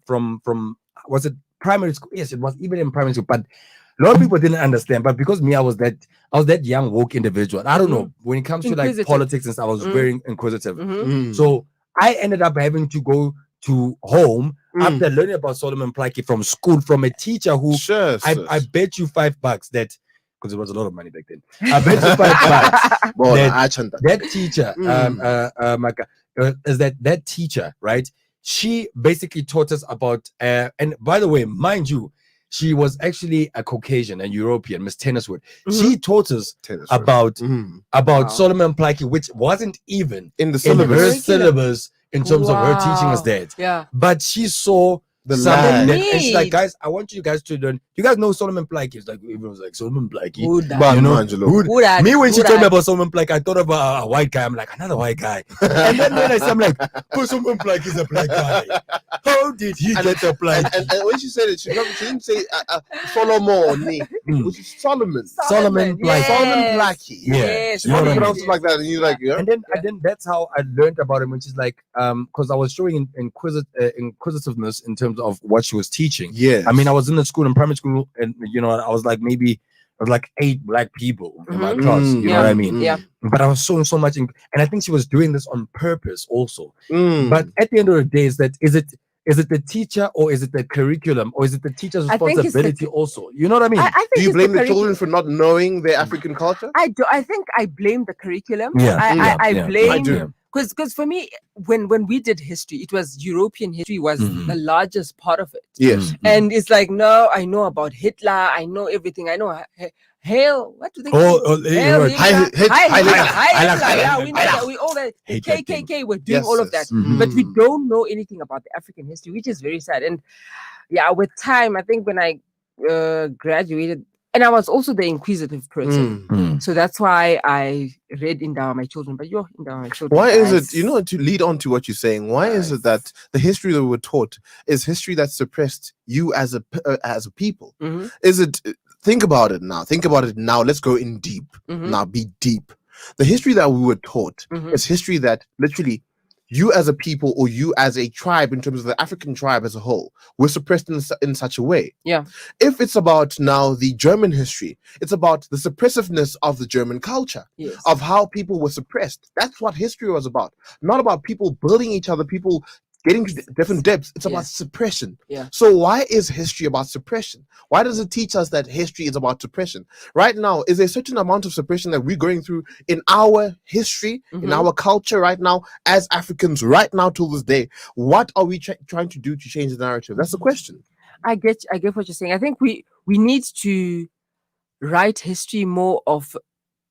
from was it primary school? Yes, it was even in primary school, but a lot of people didn't understand. But because me, I was that young woke individual. I don't know, when it comes to like Inquisitive. politics and stuff, I was Mm. very inquisitive. Mhm. Mm. So I ended up having to go to home after learning about Solomon Blakey from school from a teacher who Sure, I bet you $5 that, because it was a lot of money back then. I bet you $5 Boy, that I chant that teacher, Mm. is that teacher, right? She basically taught us about, and by the way, mind you, she was actually a Caucasian and European, Miss Tenniswood. She taught us Tennis about Wow. Solomon Blakey, which wasn't even in the in her syllabus. syllabus in terms of her teaching us Wow. that. Yeah. But she saw The something lag. that, and she's like, need. guys, I want you guys to learn. You guys know Solomon Blakey. It's like, everyone was like, Solomon Blakey. Who that? But You know, Angelo. who- that? me, when she Who told me that? about Solomon Blakey, I thought of a white guy. I'm like, another white guy. And then when I said, I'm like, oh, Solomon Blakey is a black guy. How did he get a black? and when she said it, she didn't say Solomon, Mm. which is Solomon. Solomon Blakey. Solomon Blakey. Yeah. Yes. She You know what I probably mean? pronounced it like that, and you're like, yeah. And then that's how I learned about him, which is like, because I was showing inquisitiveness in terms of what she was teaching. Yeah. I mean, I was in the school, in primary school, and I was like maybe I was like 8 black people in my Mhm. class. You know what I mean? Yeah. But I was showing so much, and I think she was doing this on purpose also. Mm. But at the end of the day, is it the teacher, or is it the curriculum, or is it the teacher's I think it's the- responsibility also? You know what I mean? I think do you it's blame the curriculum. children for not knowing their African culture? I do. I think I blame the curriculum. Yeah, I yeah, blame. I do. Because for me, when we did history, it was European history was Mhm. the largest part of it. Yes. And it's like, no, I know about Hitler. I know everything. I know Hail. What do they Oh, call it? hey, Hail right. Hitler. Hi, Hitler. Hi, Hitler. Hitler. Hi, Hitler. Hitler. Yeah, we know Hitler. that. We all that. The Hate that thing. KKK were doing Yes, all of that. yes. Mhm. But we don't know anything about the African history, which is very sad. And yeah, with time, I think when I graduated, and I was also the inquisitive person. Mm. So that's why I read Endow My Children, but you're Endow My Children. Why is guys. it, to lead on to what you're saying, why is it that the history that we're taught is history that suppressed you as a people? Mhm. Is it, think about it now, let's go in deep. Mhm. Now be deep. The history that we were taught Mhm. is history that literally you as a people, or you as a tribe, in terms of the African tribe as a whole, were suppressed in such a way. Yeah. If it's about now the German history, it's about the suppressiveness of the German culture, Yes. of how people were suppressed. That's what history was about. Not about people building each other, people getting to different depths. It's about Yes. suppression. Yeah. So why is history about suppression? Why does it teach us that history is about suppression? Right now, is there a certain amount of suppression that we're going through in our history, in Mhm. our culture right now, as Africans right now till this day? What are we trying to do to change the narrative? That's the question. I get what you're saying. I think we need to write history more of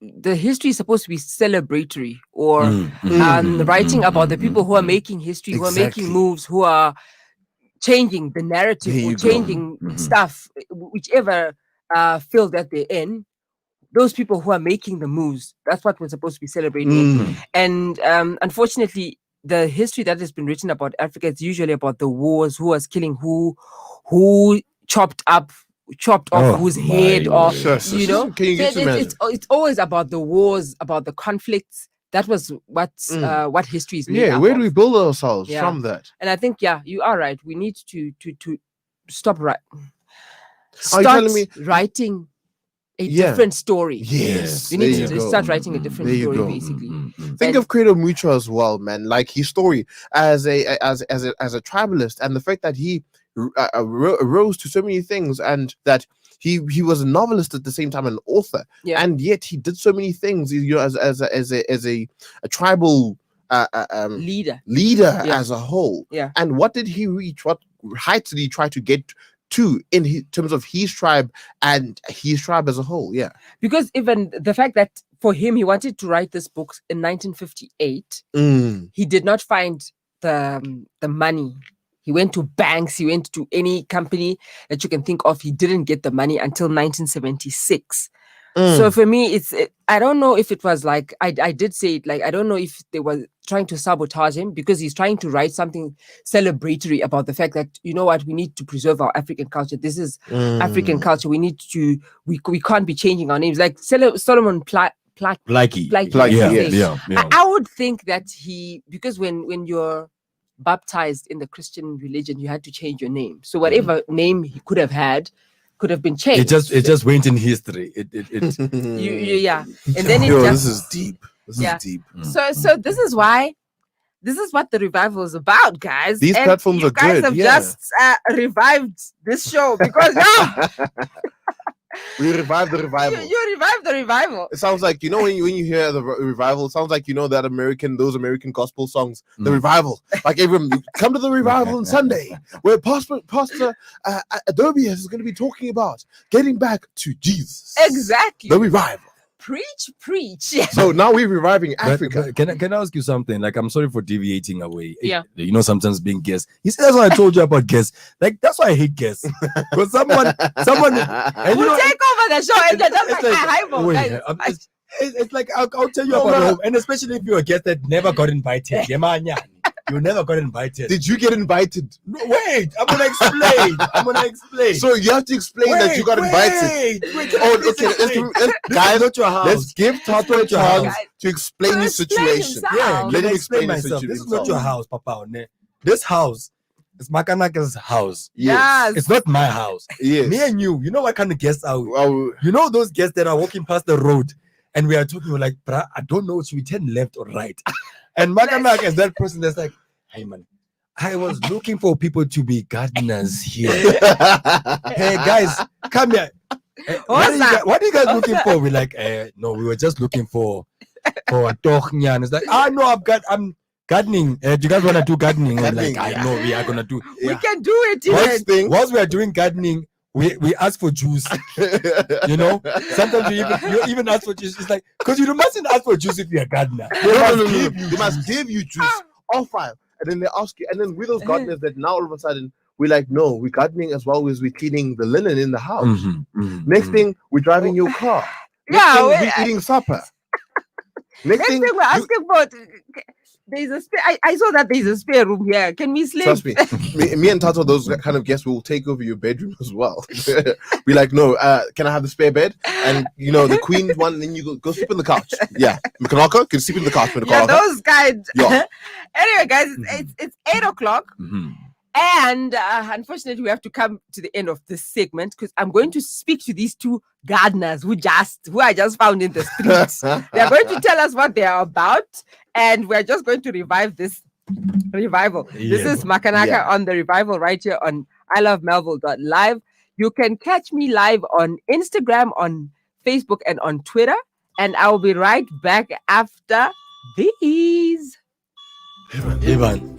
the history is supposed to be celebratory, or writing about the people who are making history, who are Exactly. making moves, who are changing the narrative, There or you go. changing stuff, whichever field that they're in. Those people who are making the moves, that's what we're supposed to be celebrating. Mm. And unfortunately, the history that has been written about Africa is usually about the wars, who was killing who chopped off Oh, whose my head, or Sure, sure, you sure. know. Can you So get to imagine? it's always about the wars, about the conflicts. That was what history is made Yeah, up where of. do we build ourselves Yeah. from that? And I think, yeah, you are right. We need to stop Are you start telling me? writing a Yeah. different story. Yes, We there need you to go. start writing a different There you story, go. basically. Mm-hmm. Think And- of Credo Mucho as well, man. Like his story as a tribalist, and the fact that he rose to so many things, and that he was a novelist at the same time, an author, Yeah. and yet he did so many things. You know, as a tribal leader. leader Yeah. as a whole. Yeah. And what did he reach? What heights did he try to get to in terms of his tribe and his tribe as a whole? Yeah. Because even the fact that for him, he wanted to write this book in 1958, he did not find the money. He went to banks, he went to any company that you can think of. He didn't get the money until 1976. So for me, I don't know if it was like, I did say it, like, I don't know if they were trying to sabotage him, because he's trying to write something celebratory about the fact that, you know what, we need to preserve our African culture. This is African culture. We need to, we can't be changing our names. Like Solomon Blackie. yeah. Yeah. I would think that because when you're baptized in the Christian religion, you had to change your name. So whatever name he could have had could have been changed. It just went in history. It yeah. And then it Yo, just, this is deep. This Yeah. is deep. so this is what the revival is about, guys. These And platforms you are guys good, have yeah. just revived this show, because We revived the revival. you revived the revival. It sounds like, you know, when you hear the revival, it sounds like, you know, those American gospel songs, the revival. Like everyone, come to the revival on Sunday, where Pastor Adobe is going to be talking about getting back to Jesus. Exactly. The revival. Preach. So now we're reviving But Africa. can I ask you something? Like, I'm sorry for deviating away. Yeah. You know, sometimes being guests. You see, that's what I told you about guests. Like, that's why I hate guests. Because someone, and you We'll know, take over the show, and they're just it's like, like, hi, Bo, wait, guys. it's like I'll tell you No, about man. home, and especially if you're a guest that never got invited. You never got invited. Did you get invited? No, wait, I'm gonna explain. So you have to explain that you got invited. Wait, Oh, okay. guys, Guys, not your house. let's give Tato a Not your chance house. to explain To his explain situation. himself. Yeah, Let let him me explain explain his myself. situ- This is not himself. your house, Papa. This house is Makanaka's house. Yes. It's not my house. Yes. Me and you know what kind of guests are we? Well, You know those guests that are walking past the road and we are talking, we're like, bruh, I don't know, should we turn left or right? And Makanaka is that person that's like, hey man, I was looking for people to be gardeners here. Hey guys, come here. What are you guys looking for? We're like, no, we were just looking for a tochnya. And it's like, no, I'm gardening. Do you guys want to do gardening? We're like, I know we are gonna do. We can do it. Next thing. Once we are doing gardening, we ask for juice. You know, sometimes you even ask for juice. It's like, because you mustn't ask for juice if you're a gardener. No. They must give you juice or file. And then they ask you, and then with those gardeners that now all of a sudden we're like, no, we're gardening as well as we're cleaning the linen in the house. Next thing, we're driving your car. Next Yeah, thing, wait, we're eating supper. Next thing, we're asking for. There's a spare. I saw that there's a spare room here. Can we sleep? trust me, and Tato, those kind of guests will take over your bedroom as well. We're like, no, can I have the spare bed? And you know, the queen one, then you go sleep on the couch. Yeah, Makanaka can sleep in the couch. Yeah, those guys. Yeah. Anyway, guys, it's 8:00. And unfortunately, we have to come to the end of this segment, because I'm going to speak to these two gardeners who I just found in the streets. They are going to tell us what they are about, and we're just going to revive this revival. This Yeah. is Makanaka on the revival right here on ilovemelville.live. You can catch me live on Instagram, on Facebook, and on Twitter. And I will be right back after these. Ivan.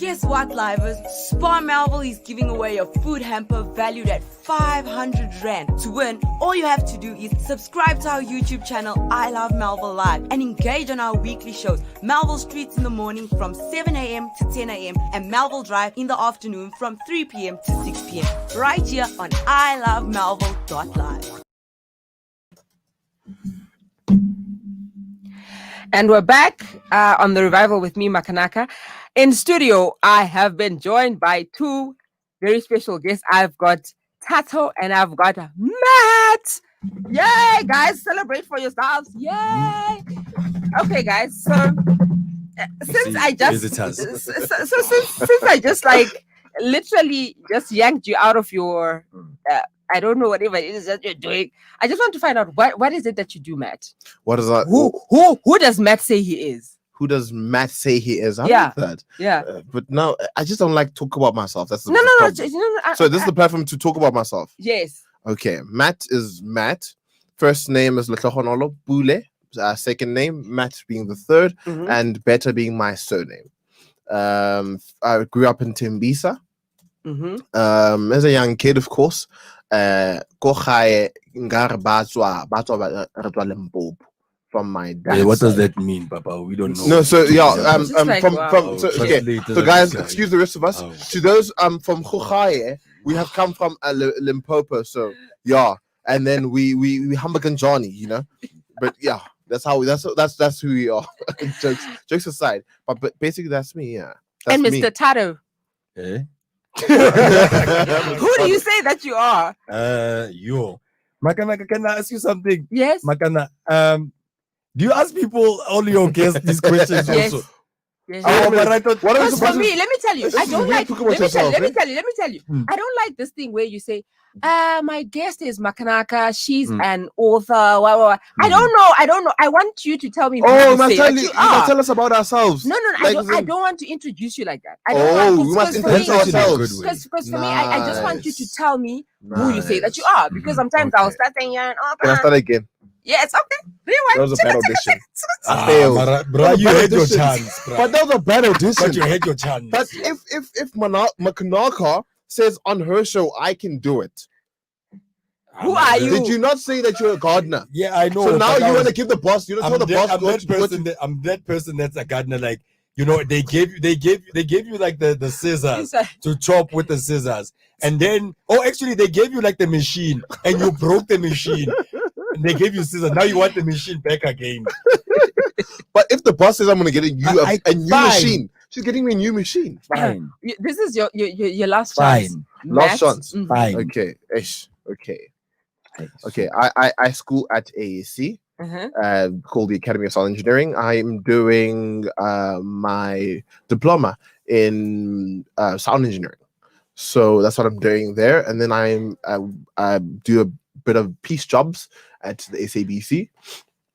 Guess what, livers? Spar Melville is giving away a food hamper valued at 500 Rand. To win, all you have to do is subscribe to our YouTube channel, I Love Melville Live, and engage on our weekly shows, Melville Streets in the morning from 7 a.m. to 10 a.m. and Melville Drive in the afternoon from 3 p.m. to 6 p.m. right here on ilovemelville.live. And we're back on the revival with me, Makanaka. In studio, I have been joined by two very special guests. I've got Tato and I've got Matt. Yay, guys! Celebrate for yourselves. Yay! Okay, guys. So since I just like literally just yanked you out of your I don't know whatever it is that you're doing. I just want to find out what is it that you do, Matt? What is that? Who does Matt say he is? Who does Matt say he is? I Yeah. like that. Yeah. But no, I just don't like talk about myself. That's the No. problem. So this is the platform to talk about myself. Yes. Okay, Matt is Matt. First name is Letlohonolo Bule. Second name, Matt being the third, Mhm. and Better being my surname. I grew up in Tembisa. Mm-hmm. As a young kid, of course. Ko gae nkare ba tswa re tswa Limpopo from my dad. What does that mean, Papa? We don't know. No, so yeah, Just like, wow. so, okay. translate So that guys, guy. excuse the rest of us. Oh. To those from Gogaye, we have come from Limpopo, so yeah, and then we Humbakanjani, you know. But yeah, that's who we are. jokes aside, but basically that's me, yeah. That's And me. Mr. Tato, Eh? who do you say that you are? Yo. Makana, can I ask you something? Yes. Makana, do you ask people, all your guests, these questions Yes. also? Yes. Oh, but I thought, What are we Because for supposed to? me, let me tell you, This I is don't weird like. talking about Let me tell yourself, you. Hmm. I don't like this thing where you say, my guest is Makanaka. She's Hmm. an author. I don't know. I want you to tell me who Oh, you must say tell that you you are. tell us about ourselves. No, Like, I don't want to introduce you like that. I don't Oh, want, we must for introduce me, That's actually a ourselves. good way. because for me, I just want you to Nice. tell me who you say that you are. Because sometimes I'll Okay. start saying you're an Can I author. start again? Yes, okay. That Rewind. was a bad audition. I Ah, failed. Bruh, you Bad had your auditions. chance, bruh. But that was a bad But audition. you had your chance. But if Makanaka says on her show, I can do it. Who are you? Did you not say that you're a gardener? Yeah, I know. So now but I you want to was- give the boss? You don't tell the boss I'm go that to person. I'm that person that's a gardener. Like, you know, they gave you like the scissors to chop with the scissors, and then actually they gave you like the machine, and you broke the machine. And they gave you scissors. Now you want the machine back again. But if the boss says I'm gonna get a new Fine. machine, she's getting me a new machine. Fine, This is your last fine, chance. Last Matt. chance. Mhm. fine. Okay, ish. Okay. I school at AAC. Uh-huh. Called the Academy of Sound Engineering. I'm doing my diploma in sound engineering. So that's what I'm doing there. And then I do a bit of piece jobs at the SABC.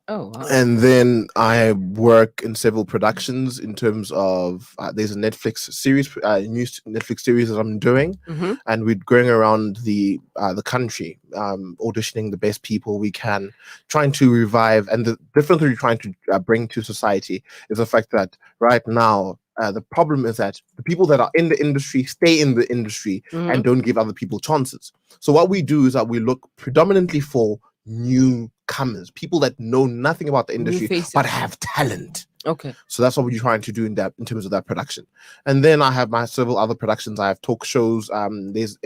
Oh, wow. And then I work in several productions in terms of there's a Netflix series, new Netflix series that I'm doing, Mhm. and we're going around the country, auditioning the best people we can, trying to revive. And the difference we're trying to bring to society is the fact that right now the problem is that the people that are in the industry stay in the industry Mhm. and don't give other people chances. So what we do is that we look predominantly for newcomers, people that know nothing about the industry faces. but have talent. Okay. So that's what we're trying to do in terms of that production. And then I have my several other productions. I have talk shows. There's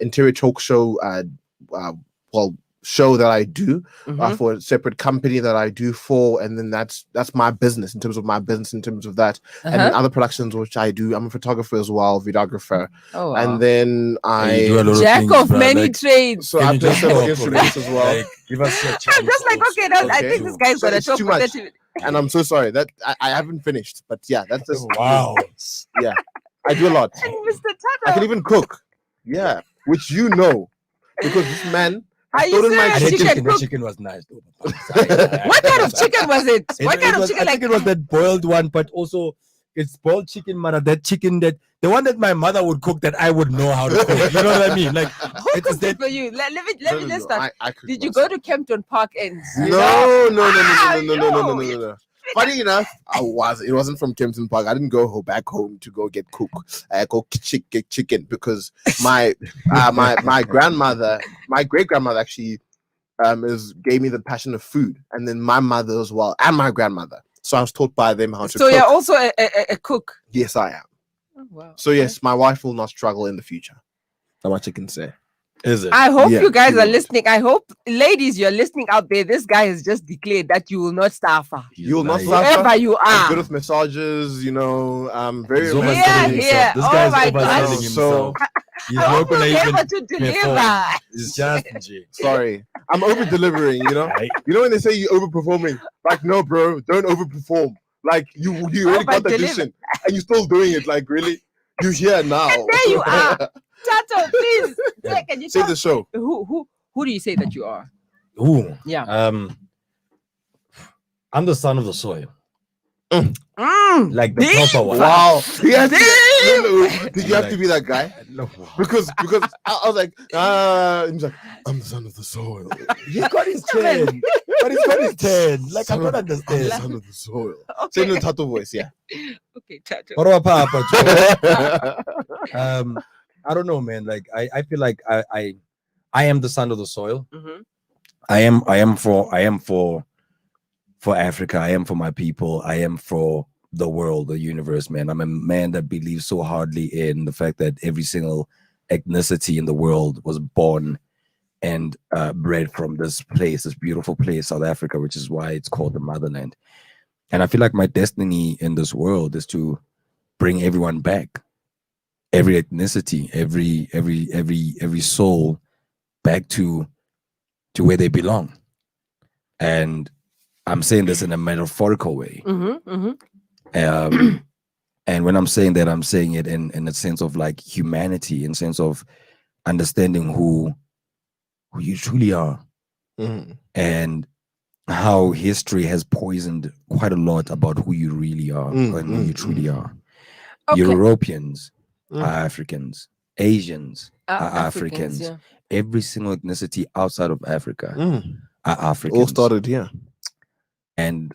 interior talk show. Show that I do Mhm. for a separate company that I do for, and then that's my business in terms of that. And then Uh-huh. other productions which I do. I'm a photographer as well, videographer, Oh, wow. and then Hey, you do a I. lot Jack things, of bruh. many Like, trades. So can I you play just several talk, instruments as well. Like, give us your chance. I'm just like, also. okay, I Okay. think this guy's So gonna it's talk too for much. 30 minutes. And I'm so sorry that I haven't finished, but yeah, that's just Wow. Yeah, I do a lot. And Mr. I can Tato, even cook. Yeah, which you know, because this man. are you stolen my And serious? the You can chicken, the cook. chicken was nice. Though. What kind of chicken was it? What kind of was, chicken? I Like, think it was that boiled one, but also it's boiled chicken, mother. That chicken the one that my mother would cook that I would know how to cook. You know what I mean? Like, who it's cooked that. it for you? Let me let's start. I could Did you go to Kempton Park and No. Funny enough, it wasn't from Kempton Park. I didn't go back home to go get get chicken because my my grandmother, my great grandmother actually gave me the passion of food, and then my mother as well, and my grandmother. So I was taught by them how to So cook. you're also a cook. Yes, I am. Oh, wow. So yes, my wife will not struggle in the future. That's what you can say. Is it? I hope Yeah, you guys she are will. listening. I hope, ladies, you're listening out there. This guy has just declared that you will not suffer. You will not lying. suffer. Wherever you I'm are. good with massages, you know. Very He's Yeah, overselling himself. yeah. This Oh guy's my overselling gosh. himself. He's I not hope gonna you'll be even able to perform. deliver. It's just G. sorry. I'm over delivering, you know. Right? You know when they say you overperforming, like no, bro, don't overperform. Like you already got the Over-deliver. audition and you're still doing it. Like really, you here now. And there you are. Tato, please. Yeah. Can you Say tell the show. who do you say that you are? Ooh. Yeah. I'm the son of the soil. Like the Damn. proper one. Wow. He has to, Damn. no, did you have to Like- be that guy? No. Because I was like, and he's like, I'm the son of the soil. He's got his 10. But he's got his 10. Like, I Son don't of- I'm the understand. son of the soil. Say Okay. no Tato voice, yeah. Okay, Tato. What about Papa Joe? I don't know, man. Like, I feel like I am the son of the soil. Mhm. I am for Africa. I am for my people. I am for the world, the universe, man. I'm a man that believes so hardly in the fact that every single ethnicity in the world was born and bred from this place, this beautiful place, South Africa, which is why it's called the motherland. And I feel like my destiny in this world is to bring everyone back, every ethnicity, every soul back to where they belong. And I'm saying this in a metaphorical way. And when I'm saying that, I'm saying it in a sense of like humanity, in sense of understanding who you truly are, and how history has poisoned quite a lot about who you really are and who you truly are. Okay. Europeans Mm. are Africans, Asians are Africans, Africans. yeah. Every single ethnicity outside of Africa are Africans. All started here. And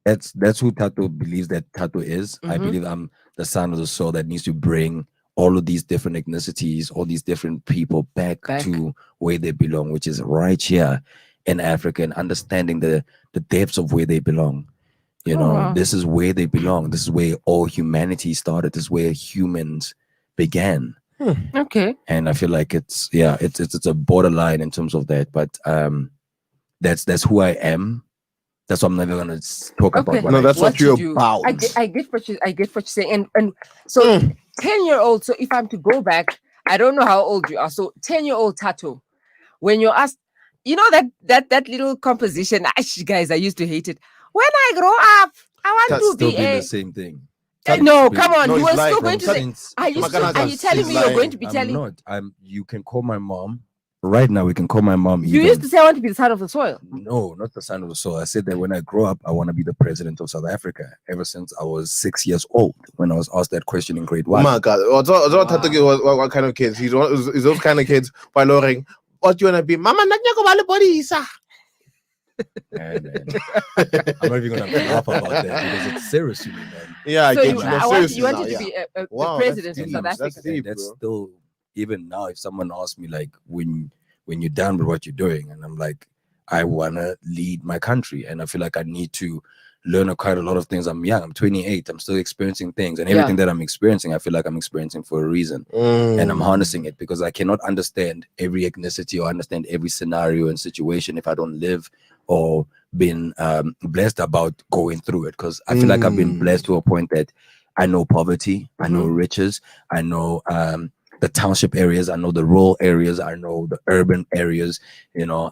that's who Tato believes that Tato is. I Mhm. believe I'm the son of the soul that needs to bring all of these different ethnicities, all these different people back to where they belong, which is right here in Africa, and understanding the depths of where they belong. You know, wow. this is where they belong. This is where all humanity started. This is where humans began. Okay. And I feel like it's a borderline in terms of that, but that's who I am. That's what I'm never gonna talk Okay. about. What No, I that's do. what you you're do. about. I get what you're saying, and so 10-year-old. So if I'm to go back, I don't know how old you are. So 10-year-old Tato, when you're asked, you know that little composition, guys, I used to hate it. When I grow up, I want That's to still be been a. the same thing. No, come on. No, You he's were lying. still going to say. Since- Are you Makanaka, telling he's me you're lying. going to be I'm telling? not. You can call my mom right now. We can call my mom. You even. used to say I want to be the son of the soil. No, not the son of the soul. I said that when I grow up, I want to be the president of South Africa. Ever since I was 6 years old, when I was asked that question in grade Oh 1. my God. What kind of kids? He's those kind of kids by Loring. What you wanna be? Mama, not your body, sir. And I'm not even gonna laugh about that because it's serious to me, man. Yeah, I So get you, you. I No, want, seriously you wanted now, to yeah. be the Wow, president that's of South deep. Africa. That's deep. And that's bro. still, even now, if someone asks me like when you're done with what you're doing, and I'm like, I wanna lead my country, and I feel like I need to learn quite a lot of things. I'm young, I'm 28, I'm still experiencing things, and everything that I'm experiencing, I feel like I'm experiencing for a reason. And I'm harnessing it because I cannot understand every ethnicity or understand every scenario and situation if I don't live or been blessed about going through it. Because I feel like I've been blessed to a point that I know poverty, I know riches, I know the township areas, I know the rural areas, I know the urban areas, you know,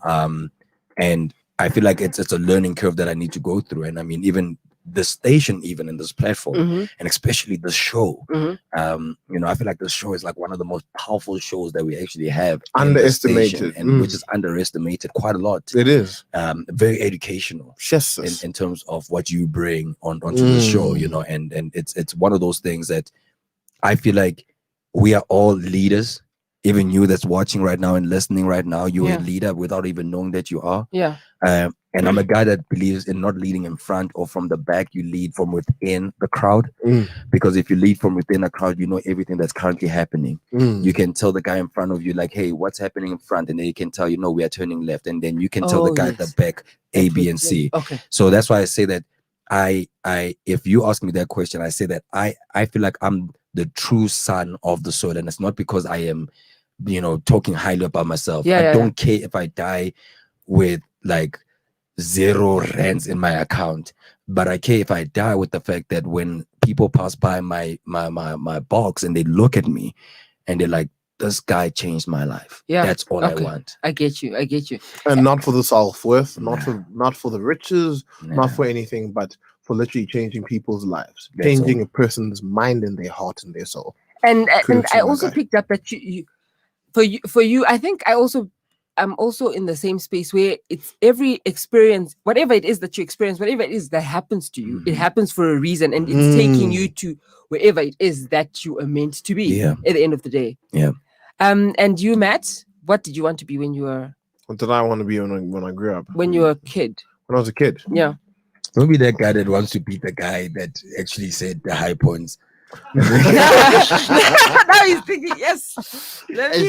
and I feel like it's a learning curve that I need to go through. And I mean, even the station, even in this platform, and especially the show, you know, I feel like the show is like one of the most powerful shows that we actually have. in the station, Underestimated. and which is underestimated quite a lot. It is. Very educational Yes. in terms of what you bring onto the show, you know, and it's one of those things that I feel like we are all leaders even you that's watching right now and listening right now, you're Yeah. a leader without even knowing that you are. Yeah. And I'm a guy that believes in not leading in front or from the back. You lead from within the crowd, because if you lead from within a crowd, you know everything that's currently happening. You can tell the guy in front of you, like, hey, what's happening in front? And then you can tell, you know, we are turning left. And then you can tell the Oh, guy at yes. the back A, B, and C. Okay. So that's why I say that if you ask me that question, I say that I feel like I'm the true son of the soil. And it's not because I am, you know, talking highly about myself. I don't care if I die with like 0 rands in my account, but I care if I die with the fact that when people pass by my box and they look at me and they're like, this guy changed my life. Yeah. That's all I Okay. want. I get you. And not for the self-worth, Nah. not for the riches, Nah. not for anything, but for literally changing people's lives, That's changing all. a person's mind and their heart and their soul. And Kudos to I my also guy. picked up that for you, I think I'm also in the same space where it's every experience, whatever it is that you experience, whatever it is that happens to you, it happens for a reason, and it's taking you to wherever it is that you are meant to be. Yeah. At the end of the day. Yeah. And you, Matt, what did you want to be when you were What did I want to be when I grew up? a kid? When I was a kid. Yeah. Don't be that guy that wants to beat the guy that actually said the high points. Now he's thinking, yes. Let me.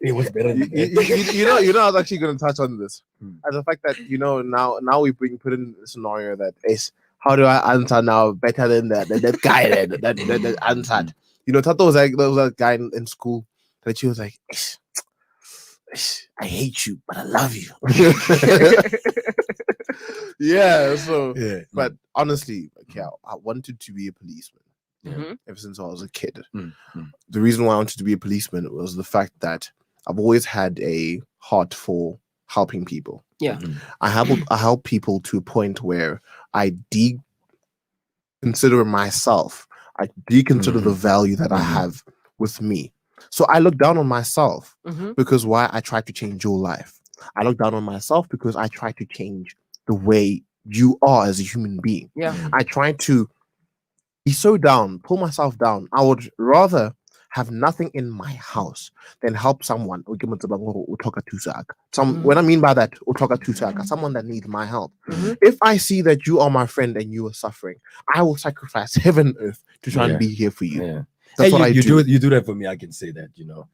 It was better than that. you know, I was actually going to touch on this. As the fact that, you know, now we put in a scenario that is, how do I answer now better than that guy that answered? You know, Tato was like, there was that guy in school that she was like, I hate you, but I love you. Yeah, so, Yeah. but honestly, like, yeah, I wanted to be a policeman Mhm. ever since I was a kid. Mm. The reason why I wanted to be a policeman was the fact that I've always had a heart for helping people. Yeah. I help people to a point where I consider myself. I deconsider the value that I have with me. So I look down on myself because why? I try to change your life. I look down on myself because I try to change the way you are as a human being. Yeah. I try to be so down, pull myself down. I would rather have nothing in my house than help someone. When I mean by that, someone that needs my help. If I see that you are my friend and you are suffering, I will sacrifice heaven and earth to try and be here for you. Yeah. That's Hey, what I you do. You do that for me. I can say that, you know.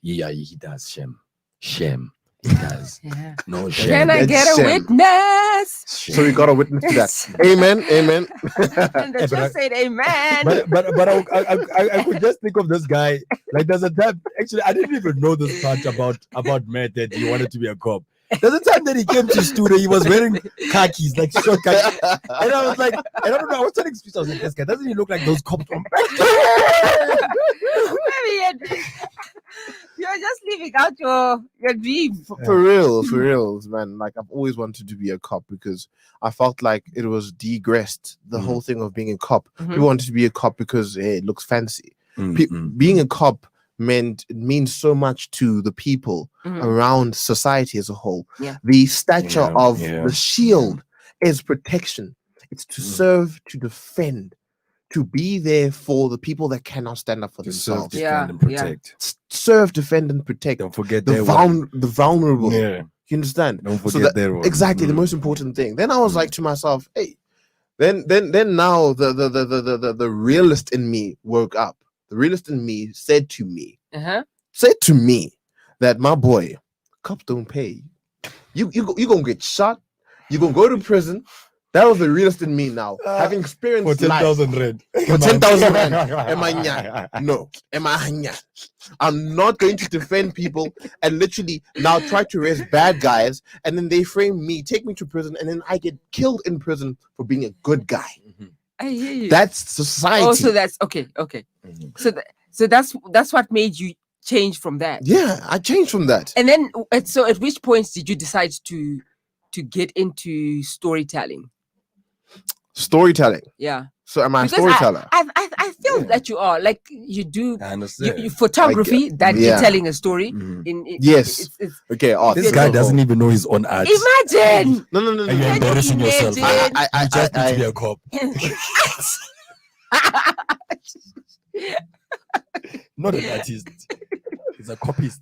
Yeah, he does. Shem. He does. Yeah. No shame. Can I That's get a shame. witness? So we got a witness to that. Amen. Amen. And they just said amen. But I could just think of this guy. Like there's a time. Actually, I didn't even know this part about Matt that he wanted to be a cop. There's a time that he came to studio. He was wearing khakis, like short khakis, and I was like, I don't know. I was telling Speech, I was like, this guy doesn't he look like those cops from back Maybe you're just living out your dream. For reals, man. Like I've always wanted to be a cop because I felt like it was degressed. The whole thing of being a cop. People wanted to be a cop because it looks fancy. Being a cop means so much to the people around society as a whole. Yeah. The stature of the shield is protection. It's to serve, to defend, to be there for the people that cannot stand up for To serve, themselves. defend, and protect. Serve, defend, and protect. Don't forget The vulnerable. Yeah. You understand? Don't So forget their one. exactly the most important thing. Then I was like to myself, hey, then now the realist in me woke up. The realist in me said to me that my boy, cops don't pay. You gonna get shot. You gonna go to prison. That was the realist in me now. Having experienced for life 10,000 rand. for 10,000 rand. Am I nya? No. Am I nya? I'm not going to defend people and literally now try to arrest bad guys, and then they frame me, take me to prison, and then I get killed in prison for being a good guy. I hear you. That's society. Oh, so that's okay. So that's what made you change from that. Yeah, I changed from that. And then at which point did you decide to get into storytelling? Storytelling. Yeah. So am I a Because storyteller? I feel that you are, like, you do I understand. you photography that yeah. you're telling a story. Yes. It's, Okay. Oh, This guy doesn't even know his own art. imagine. No. And you're Can you embarrassing yourself. imagine? You just need to be a cop. Not an artist. He's a copyist.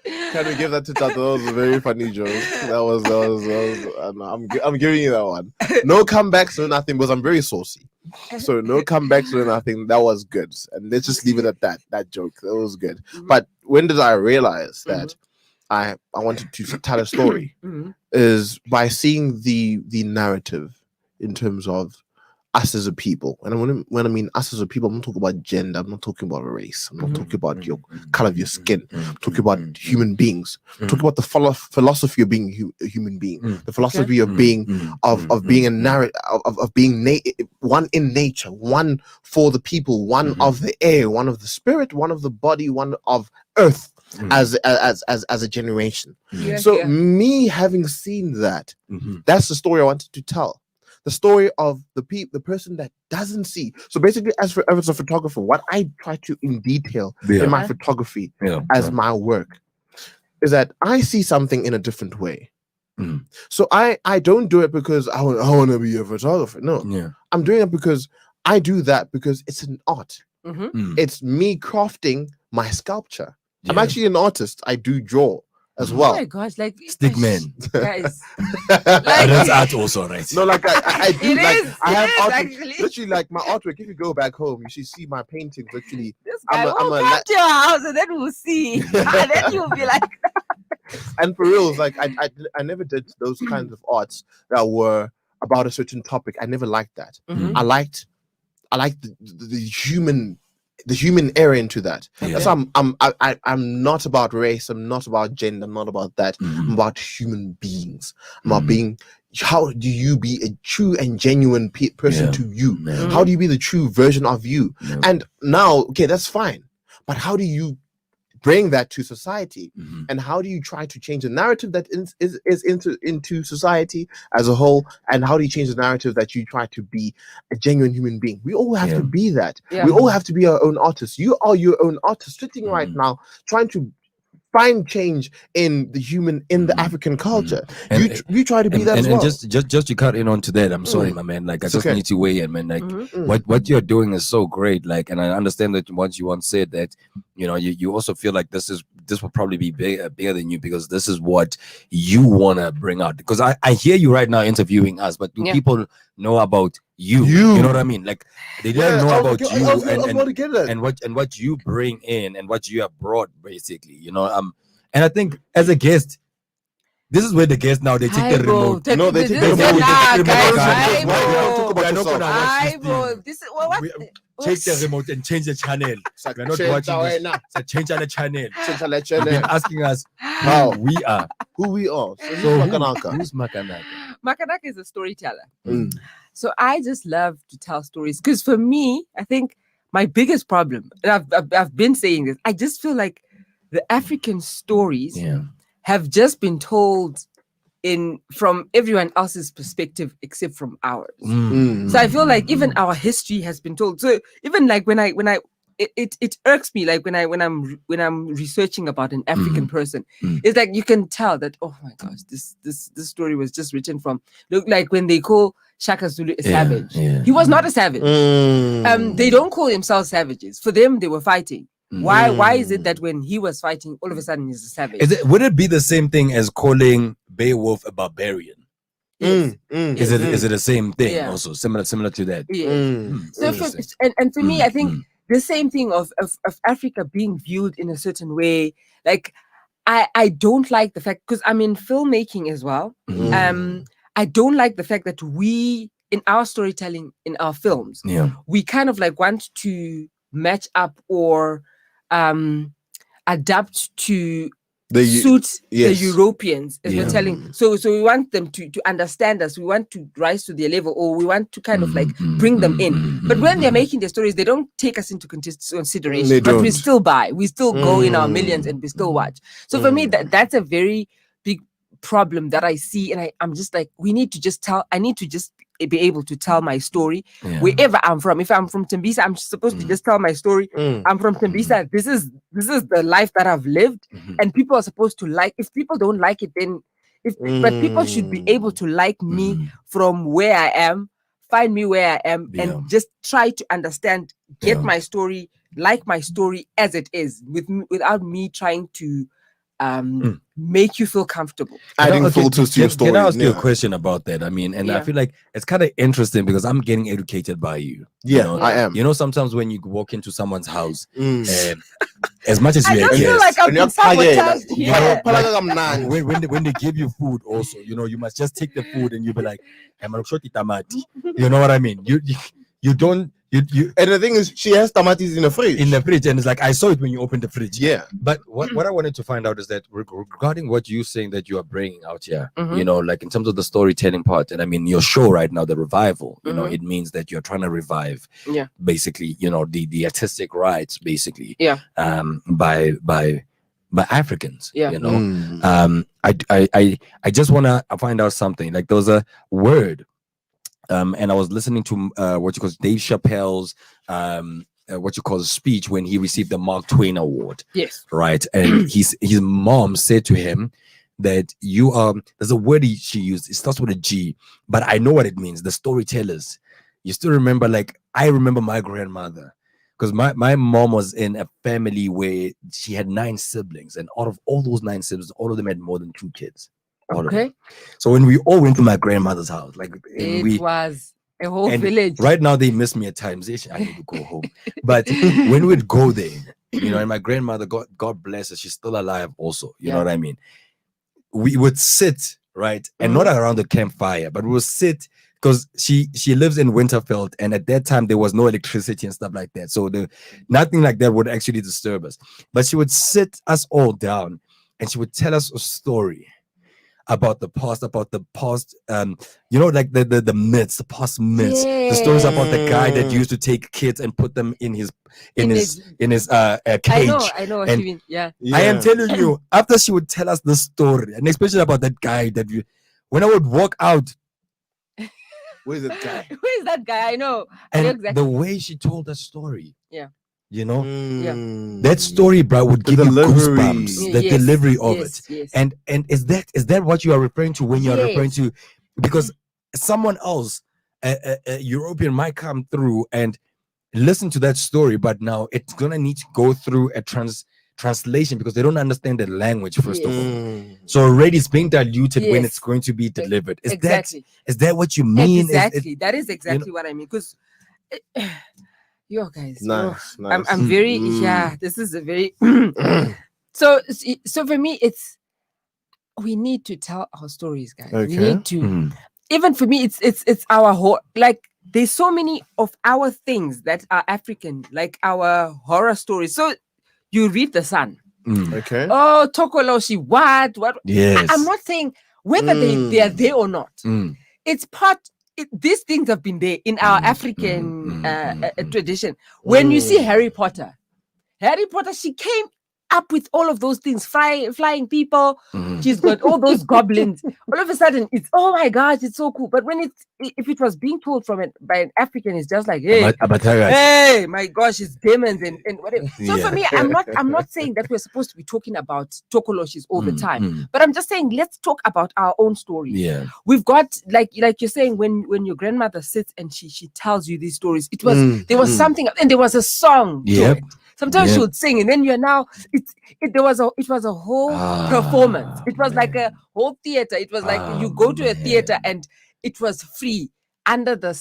Can we give that to Tato? That was a very funny joke. That was I'm giving you that one. No comebacks, no nothing, because I'm very saucy. So no comebacks, no nothing. That was good. And let's just leave it at that. That joke. That was good. But when did I realize that I wanted to tell a story? Is by seeing the narrative in terms of us as a people. And when I mean us as a people, I'm not talking about gender, I'm not talking about race, I'm not talking about your color of your skin, I'm talking about human beings. I'm talking about the philosophy of being a human being, the philosophy of being of being a narrative, of being one in nature, one for the people, one of the air, one of the spirit, one of the body, one of earth. As a generation. Me having seen that, that's the story I wanted to tell. The story of the person that doesn't see. So basically, as a photographer, what I try to in detail in my photography as my work is that I see something in a different way. So I don't do it because I want to be a photographer. No, I'm doing it because I do that because it's an art. It's me crafting my sculpture. I'm actually an artist. I do draw as well. Oh my gosh, like Stickman. guys. That's art also, right? No, like I do. It like is, I have it is, artwork. actually. Literally, like my artwork. If you go back home, you should see my paintings. Literally, This guy I'm will a come to your house and then we'll see. And then you'll be like, and for real, like I never did those kinds of arts that were about a certain topic. I never liked that. I liked the human era into that. That's why I'm not about race, I'm not about gender, I'm not about that. I'm about human beings. I'm about being, how do you be a true and genuine person to you? How do you be the true version of you? And now, okay, that's fine, but how do you bring that to society, and how do you try to change the narrative that is into society as a whole, and how do you change the narrative that you try to be a genuine human being? We all have to be that. We all have to be our own artists. You are your own artist sitting right now trying to find change in the human, in the African culture. You try to be that as well. And just to cut in onto that, I'm sorry, my man. Like, I just need to weigh in, man. Like, what you're doing is so great. Like, and I understand that once you once said that, you know, you also feel like this will probably be bigger than you, because this is what you want to bring out. Because I hear you right now interviewing us, but do people know about you? You know what I mean? Like, they don't know about you and what you bring in and what you have brought, basically. You know, and I think as a guest, this is where the guests now they take the remote. No, they take the remote. This is what? Take the remote and change the channel. We're not watching this. So change the channel. You've been asking us who we are. Who we are. So who's Makanaka? Makanaka is a storyteller. So I just love to tell stories, because for me, I think my biggest problem, and I've been saying this, I just feel like the African stories have just been told from everyone else's perspective except from ours. So I feel like even our history has been told. So even like when it irks me, like when I'm researching about an African person, it's like you can tell that, oh my gosh, this story was just written from, look, like when they call Shaka Zulu a savage, he was not a savage. They don't call themselves savages. For them, they were fighting. Why is it that when he was fighting, all of a sudden he's a savage? Would it be the same thing as calling Beowulf a barbarian? Yes. Is it the same thing? Also similar to that? So for me, I think the same thing of Africa being viewed in a certain way. Like I don't like the fact, because I'm in filmmaking as well. I don't like the fact that we, in our storytelling, in our films, we kind of like want to match up or adapt to suit the Europeans as we're telling. So we want them to understand us. We want to rise to their level, or we want to kind of like bring them in. But when they're making their stories, they don't take us into consideration. But we still buy. We still go in our millions and we still watch. So for me, that's a very big problem that I see. And I'm just like, I need to just be able to tell my story wherever I'm from. If I'm from Tembisa, I'm supposed to just tell my story. I'm from Tembisa. This is the life that I've lived, and people are supposed to like. If people don't like it, then but people should be able to like me from where I am, find me where I am Yeah. and just try to understand, get Yeah. my story, like my story as it is, without me trying to make you feel comfortable. Adding filters to your story. Can I ask you a yeah. question about that? I mean, and I Yeah. feel like it's kind of interesting because I'm getting educated by you. Yeah, you know? I am. You know, sometimes when you walk into someone's house, Mm. as much as I you're a just feel guest, like I've And been you're paying, sabotaged you here. know, like, Palagamnan. when they give you food, also, you know, you must just take the food and you be like, "I'm gonna short it tamati." You know what I mean? You don't you And the thing is, she has tamatis in the fridge. in the fridge, and it's like I saw it when you opened the fridge. Yeah. But what I wanted to find out is that regarding what you're saying that you are bringing out here, Mhm. you know, like in terms of the storytelling part, and I mean your show right now, the revival, you know, Mhm. it means that you're trying to revive, Yeah. basically, you know, the artistic rights, basically, Yeah. by Africans, Yeah. you know. Mm. I just want to find out something. Like there was a word, and I was listening to what you call Dave Chappelle's what you call a speech when he received the Mark Twain Award, Yes. right? And his mom said to him that you there's a word she used. It starts with a G, but I know what it means. The storytellers. You still remember? Like I remember my grandmother. Because my mom was in a family where she had 9 siblings, and out of all those 9 siblings, all of them had more than 2 kids. All of them. Okay. So when we all went to my grandmother's house, like and It we was a whole and village. right now they miss me at times. I need to go home. But when we'd go there, you know, and my grandmother, God bless her, she's still alive also. You know Yeah. what I mean? We would sit, right? And not around the campfire, but we would sit because she lives in Winterfeld, and at that time there was no electricity and stuff like that. So nothing like that would actually disturb us. But she would sit us all down and she would tell us a story about the past, you know, like the myths, the past myths, the stories about the guy that used to take kids and put them in his cage. I know what And you mean. Yeah. I am telling you, after she would tell us the story, and especially about that guy when I would walk out, Where's that guy? Who is that guy? I know. I know and exactly. the way she told the story, Yeah. you know, Mm. that story, bro, would The give you delivery. goosebumps. The Yes, delivery of yes, it. yes. And is that what you are referring to when you are referring Yes. to? Because someone else, a European, might come through and listen to that story, but now it's gonna need to go through a translation because they don't understand the language first of all. Mm. So already it's being diluted when it's Yes. going to be delivered. Exactly. Is that what you mean? Exactly. That is exactly what I mean. Because yo guys, Nice, yo, nice. I'm very Mm. this is a very so for me it's we need to tell our stories, guys. We Okay. need to even for me it's our whole like there's so many of our things that are African, like our horror stories. So you read The Sun. Okay. Oh, Tokoloshi, what? Yes. I'm not saying whether they are there or not. Mm. It's these things have been there in our African tradition. When you see Harry Potter, she came up with all of those things, flying people. She's got all those goblins. All of a sudden, it's oh my gosh, it's so cool. But if it was being told by an African, it's just like hey, my gosh, it's demons and whatever. So for me, I'm not saying that we're supposed to be talking about Tokoloshis all the time, but I'm just saying let's talk about our own stories. Yeah, we've got like you're saying when your grandmother sits and she tells you these stories. It was there was something and there was a song. To it. Sometimes she would sing, and then you're now. It was a whole performance. It was like a whole theater. It was like you go to a theater and it was free under the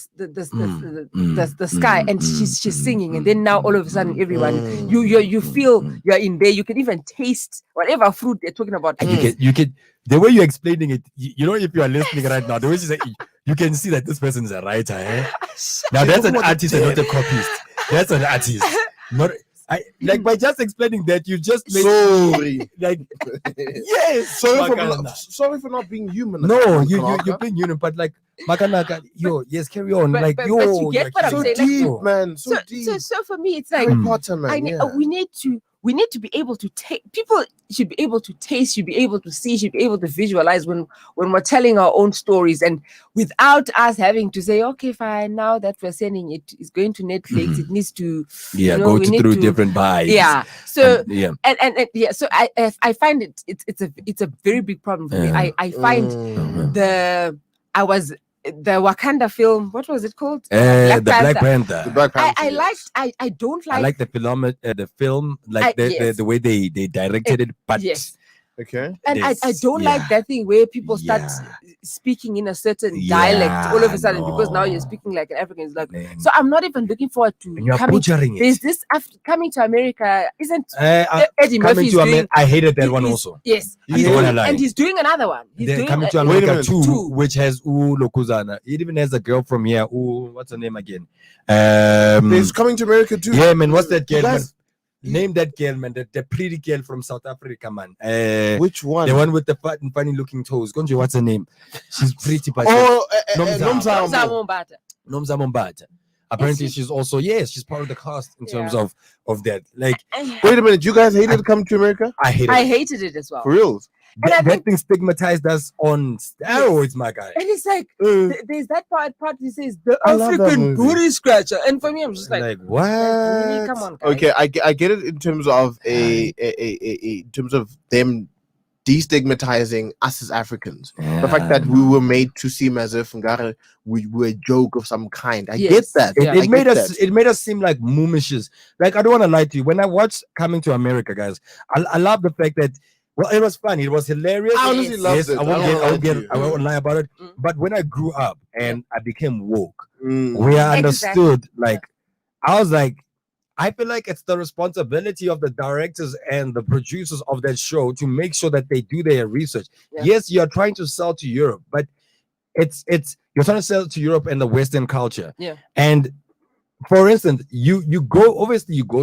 sky, and she's singing, and then now all of a sudden everyone you feel you're in there. You can even taste whatever fruit they're talking about. And you can the way you're explaining it. You know, if you are listening right now, the way she said, you can see that this person is a writer. Now that's an artist and not a copyist. That's an artist, not. Like by just explaining that you just made sorry. Like yes, sorry for not being human. No, you're being human, but like Makanaka, yes, carry on. But you get what I'm so saying. Deep, man. So deep. So for me, it's like Harry Potter, man. We need to be able to take. People should be able to taste, should be able to see, should be able to visualize when we're telling our own stories, and without us having to say, okay, fine, now that we're sending it, it's going to Netflix. It needs to go through different vibes. Yeah. So and So I find it's a very big problem for me. I find I was the Wakanda film. What was it called? The Black Panther. Panther. The Black Panther. I yes. liked. I don't I like. like the film, like yes. the way they directed it, but Yes. Okay. And I don't like that thing where people start speaking in a certain dialect all of a sudden because now you're speaking like an African. It's like, so I'm not even looking forward to and you're coming. butchering There's it. this coming to America, isn't Coming Eddie Murphy's to doing? America, I hated that one he's- also. Yes, You he's hate doing, it? and he's doing another one. He's Then doing Coming to Wait a America minute. 2, which has Lokuzana. It even has a girl from here. What's her name again? There's Coming to America too. Yeah, man. What's that You girl? Man? guys- Name that girl, man. The pretty girl from South Africa, man. Which one? The one with the funny looking toes. Gonje, what's her name? She's pretty, but Oh, Nomzamo. Nomzamo. Nomza Mombata. Apparently, she's also she's part of the cast in terms of that. Like, Wait a minute. You guys hated Coming to America? I hate it. I hated it as well. For real? And I That think- thing stigmatized us on steroids, my guy. And it's like Uh, there's that part he says the I love that African movie. booty scratcher, and for me I'm just like, what? really? Come on, guys. Okay, I get it in terms of in terms of them destigmatizing us as Africans. The fact that we were made to seem as if Ngare, we were a joke of some kind. I get Yes. that. Yeah. It I made get us. that. It made us seem like moomishes. Like, I don't want to lie to you. When I watched Coming to America, guys, I love the fact that. Well, it was funny. It was hilarious. I honestly loved it. I won't I won't lie to you. lie about it. Mm. But when I grew up and I became woke, Mm. where I Exactly. understood, like, I was like, I feel like it's the responsibility of the directors and the producers of that show to make sure that they do their research. Yeah. Yes, you're trying to sell to Europe, but it's you're trying to sell to Europe and the Western culture. Yeah. And for instance, you go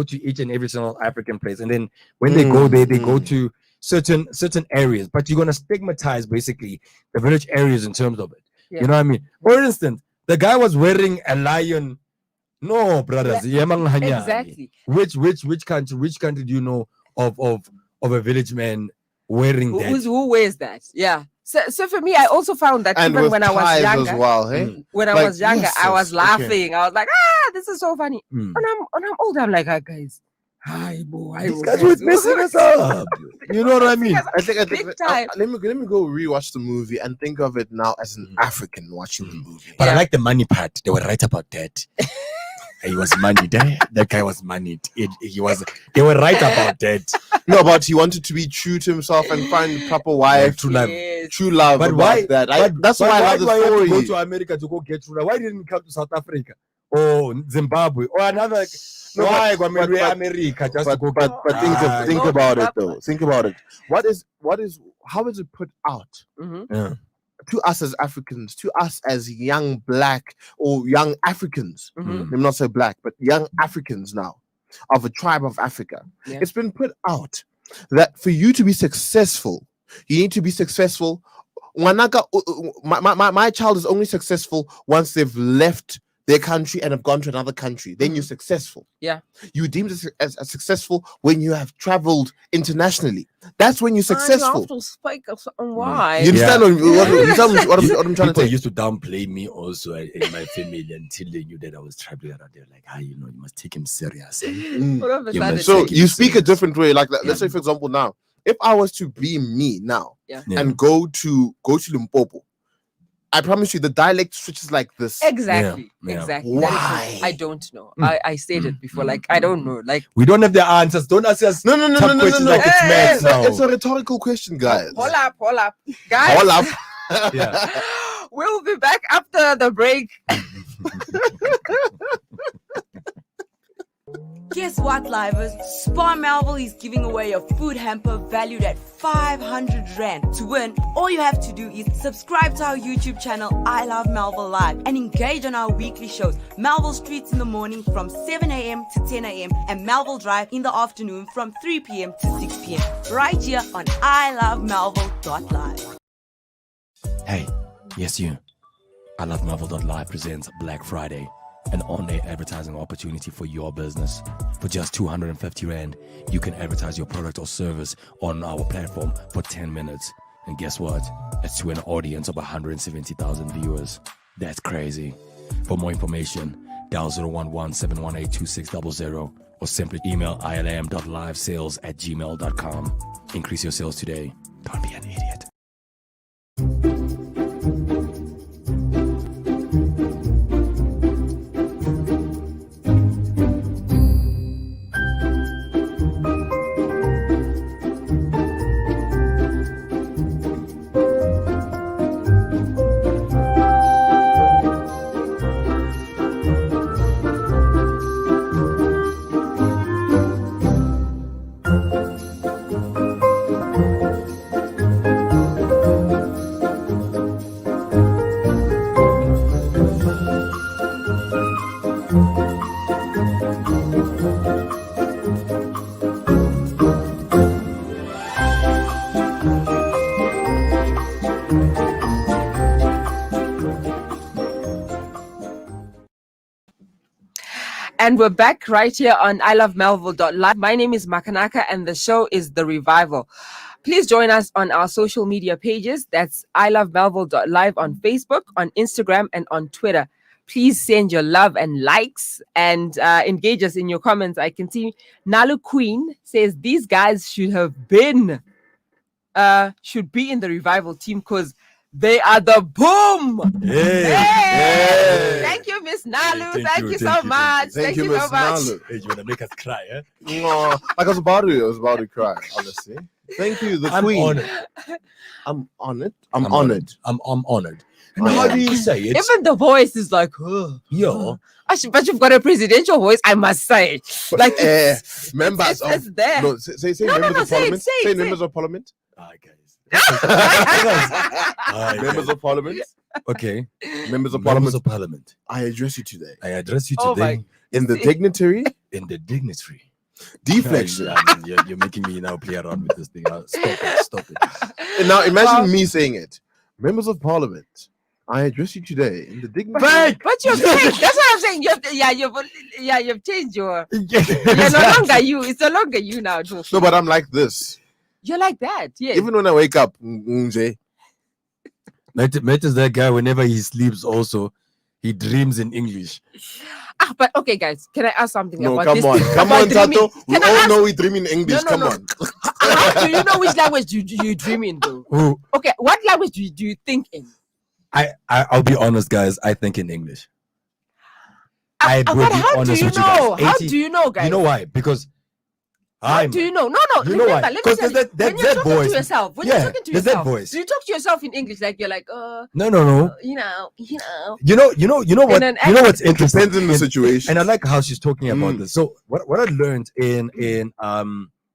to each and every single African place, and then when they go there, they go to certain areas, but you're gonna stigmatize basically the village areas in terms of it. Yeah. You know what I mean? For instance, the guy was wearing a lion. No, brothers. Yemang Hanya. Exactly. Which country do you know of a village man wearing that? Who wears that? Yeah. So for me, I also found that And even with when I was ties younger, as well, hey? Mm. when I Like, was younger, yes, I was yes, okay. laughing. I was like, this is so funny. Mm. When I'm older, I'm like, guys, hi, boy. These guys were messing us up. You know what I mean? I think Big time. let me go rewatch the movie and think of it now as an African watching the movie. But I Yeah. like the money part. They were right about that. He was moneyed. That guy was moneyed. They were right about that. No, but he wanted to be true to himself and find the proper wife, True love. Yes. true love. But about why? that? But That's why I love do the I have to go story. to America to go get true love? Why didn't he come to South Africa or Zimbabwe or another? No, Why but- go to but- America just to go But get? think No, about it but- though. Think about it. How is it put out Mhm. Yeah. to us as Africans, to us as young black or young Africans? Mhm. Let me not say black, but young Africans now of a tribe of Africa. Yeah. It's been put out that for you to be successful, you need to be successful. Makanaka, my child is only successful once they've left their country and have gone to another country. Then you're successful. Yeah. You deemed as successful when you have traveled internationally. That's when you're You successful. have to speak of something why. You understand what I'm trying to People say? used to downplay me also in my family until they knew that I was traveling around. They were like, you must take him serious. Mm. All of a You sudden, must- So Take it you speak a serious. different way. Like Yeah. let's say, for example, now, if I was to be me now Yeah. and go to Limpopo, I promise you the dialect switches like this. exactly, Yeah. exactly. That is Why? so- I don't know. Mm. I said it before. Mm. Like I don't know. Like We don't have the answers. Don't ask us. No, Tough questions like it's Hey, maths now. It's a rhetorical question, guys. hold up, guys. Hold up. Yeah. We'll be back after the break. Guess what, livers? Spar Melville is giving away a food hamper valued at 500 Rand. To win, all you have to do is subscribe to our YouTube channel, I Love Melville Live, and engage on our weekly shows, Melville Streets in the morning from 7 a.m. to 10 a.m. and Melville Drive in the afternoon from 3 p.m. to 6 p.m. right here on ilovemelville.live. Hey, yes, you. I Love Marvel.live presents Black Friday, an on-air advertising opportunity for your business. For just 250 Rand, you can advertise your product or service on our platform for 10 minutes. And guess what? It's to an audience of 170,000 viewers. That's crazy. For more information, dial 011-718-2600 or simply email ilam.livesales@gmail.com. Increase your sales today. Don't be an idiot. And we're back right here on ilovemelville.live. My name is Makanaka and the show is The Revival. Please join us on our social media pages. That's ilovemelville.live on Facebook, on Instagram, and on Twitter. Please send your love and likes and engage us in your comments. I can see Nalu Queen says these guys should be in the Revival team because they are the boom. Hey! Thank you, Miss Nalu. Thank you so much. Thank you, Miss so much. Nalu. Hey, you wanna make us cry, eh? Like I was about to cry, honestly. Thank you, the I'm Queen. honored. I'm honored. I'm honored. I'm honored. And how do you say it? Even the voice is like, Yo, but you've got a presidential voice, I must say. Like, members it's of there. no, say No, members no, of say it, parliament. say it, Say say members of parliament. Members of parliament. Okay. Members of Members parliament. of Parliament. I address you today I address you Oh today my- in the dignitary in the dignitary. deflection. You're making me now play around with this thing. Stop it. And now imagine Well- me saying it. Members of parliament. I address you today in the dignitary. But you've changed. That's what I'm saying. You've changed your. You're no longer you. It's no longer you now. Josh. No, but I'm like this. You're like that. Yes. Even when I wake up, Nje, Matt is that guy. Whenever he sleeps, also he dreams in English. But okay, guys, can I ask something no, about come this? on, thing? come About on, dreaming? Tato. We Can I all ask- know we dream in English. No, Come no. on. How do you know which language do you dream in, though? Who? Okay, what language do you think in? I'll be honest, guys. I think in English. I But will be how do honest you with you guys. know? How 80 do you know, guys? You know why? Because How do you know? No. You know Remember, why? let me 'Cause tell you, there's that when you're talking voice. to yourself, when Yeah, you're talking to there's that yourself, voice. do you talk to yourself in English like you're like, No. you know. You know what? an You know what's interesting? Depends on the situation. And I like how she's talking about Mm. this. So what I learned in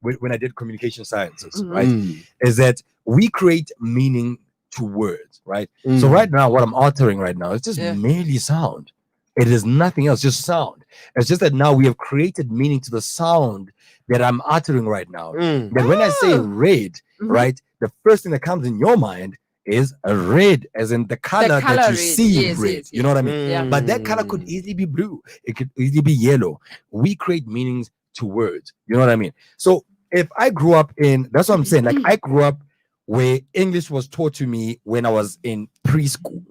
when I did communication sciences, Mhm. right, Mm. is that we create meaning to words, right? Mm. So right now, what I'm altering right now is just Yeah. merely sound. It is nothing else, just sound. It's just that now we have created meaning to the sound that I'm uttering right now. Mm. That when I say Oh. red, Mhm. right, the first thing that comes in your mind is a red, as in the color that color you red. see Yes, red. yes, You know what I mean? Yeah. But that color could easily be blue. It could easily be yellow. We create meanings to words. You know what I mean? So if I grew up in, that's what I'm saying. Like I grew up where English was taught to me when I was in preschool.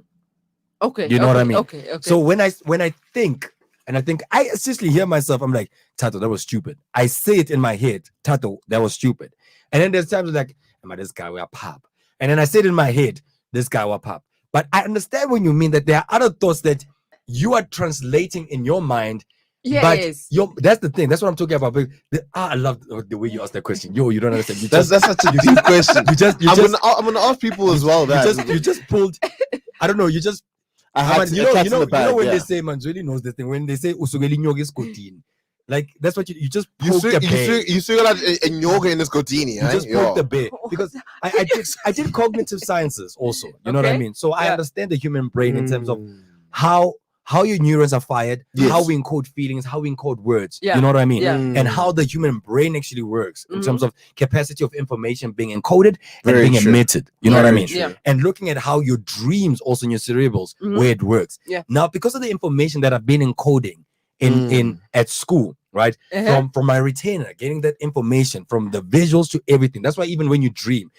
Okay. You know what I mean? Okay. So when I think, and I think I essentially hear myself, I'm like, Tato, that was stupid. I say it in my head, Tato, that was stupid. And then there's times like, am I this guy with a pop? And then I say it in my head, this guy with a pop. But I understand when you mean that there are other thoughts that you are translating in your mind. yes. But that's the thing. That's what I'm talking about. I love the way you asked that question. You don't understand. That's such a deep question. you just I'm gonna ask people as well that you just pulled. I don't know. You just I had man, to, you know in the bag, when yeah. they say Manzuli knows this thing. When they say usugeli nyoge skotini, like that's what you just You poke still, the bear. you still got a yoga in this Scotini, You eh? just Yo. poke the bear because I did cognitive sciences also. You know what I Okay. mean? So I Yeah. understand the human brain in terms of Mm. how your neurons are fired, Yes. how we encode feelings, how we encode words. Yeah. You know what I mean? Yeah. And how the human brain actually works in Mhm. terms of capacity of information being encoded Very and being true. emitted. You know what I Very mean? true. Yeah. And looking at how your dreams also in your cerebrals Mhm. where it works. Yeah. Now, because of the information that I've been encoding in at school, right? Uh-huh. From my retainer, getting that information from the visuals to everything. That's why even when you dream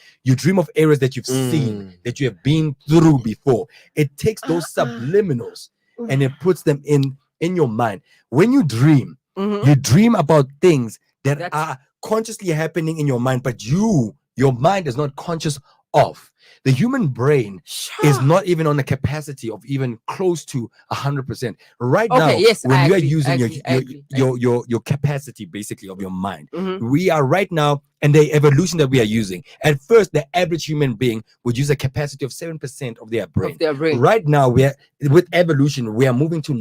of areas that you've seen, that you have been through before. It takes those subliminals and it puts them in your mind. When you dream, Mhm. you dream about things that That's- are consciously happening in your mind, but your mind is not conscious of. The human brain is not even on the capacity of even close to 100%. Right now, Okay, yes, when I you are agree, using I your, agree, I your, agree, I your capacity basically of your mind, Mhm. we are right now, and the evolution that we are using. At first, the average human being would use a capacity of 7% of their brain. Of their brain. Right now, with evolution, we are moving to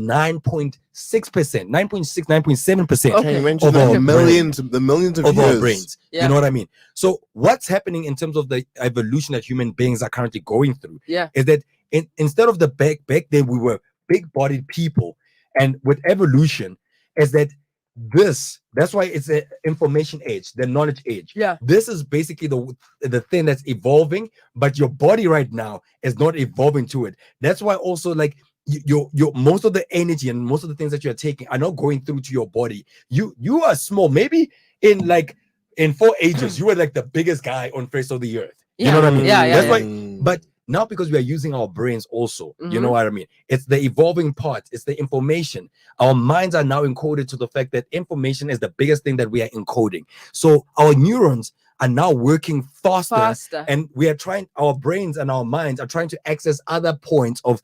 9.6%, 9.6, 9.7% Okay. Can you mention Of the our millions of of years? our brains. Yeah. You know what I mean? So what's happening in terms of the evolution that human beings are currently going through Yeah. is that instead of the back then we were big-bodied people, and with evolution is that that's why it's an information age, the knowledge age. Yeah. This is basically the thing that's evolving, but your body right now is not evolving to it. That's why also like your most of the energy and most of the things that you're taking are not going through to your body. You are small. Maybe in 4 ages, you were like the biggest guy on face of the earth. You know what I mean? Yeah, That's yeah. why. But now, because we are using our brains also, you know Mhm. what I mean? It's the evolving part, it's the information. Our minds are now encoded to the fact that information is the biggest thing that we are encoding. So our neurons are now working faster. And we are trying, our brains and our minds are trying to access other points of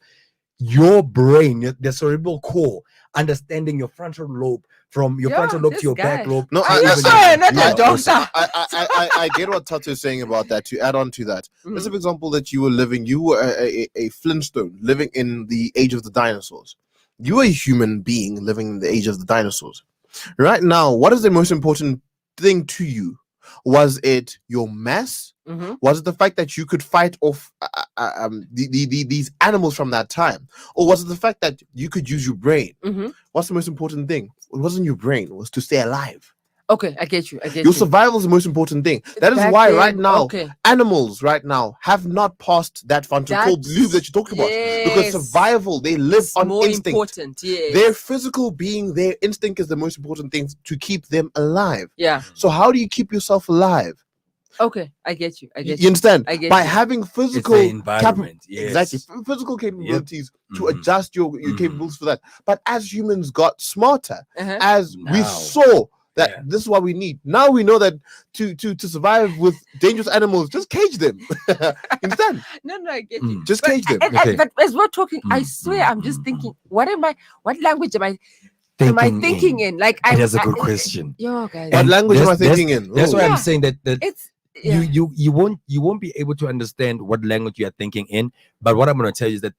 your brain, the cerebral core, understanding your frontal lobe, from your frontal lobe to your back lobe. No, Are you I- sure I- you're not Yeah, a doctor? I get what Tato is saying about that. To add on to that, let's Mhm. say, for example, that you were a Flintstone living in the age of the dinosaurs. You are a human being living in the age of the dinosaurs. Right now, what is the most important thing to you? Was it your mass? Mhm. Was it the fact that you could fight off these animals from that time? Or was it the fact that you could use your brain? Mhm. What's the most important thing? It wasn't your brain, it was to stay alive. Okay, I get you. I get Your you. survival is the most important thing. That is Back why right then, now, okay. animals right now have not passed that frontal lobe That's- that you talked about. Because yes. survival, they live It's on more instinct. important. Yes. Their physical being, their instinct is the most important thing to keep them alive. Yeah. So how do you keep yourself alive? Okay, I get you. I get You understand? I get By you. having It's physical the environment. exactly Yes. physical capabilities to Mhm. adjust your Mhm. capabilities for that. But as humans got smarter, Uh-huh. as we Now. saw that Yeah. this is what we need. Now we know that to survive with dangerous animals, just cage them. Understand? No, I get you. Mm. Just But, cage them. Okay. but as we're talking, I Mm, swear, I'm just mm, thinking, what language am I thinking in? Like, I. That's a good question. Yo, guys. What And language am I that's- thinking in? That's Ooh. why Yeah. I'm saying that It's yeah. you won't be able to understand what language you are thinking in. But what I'm going to tell you is that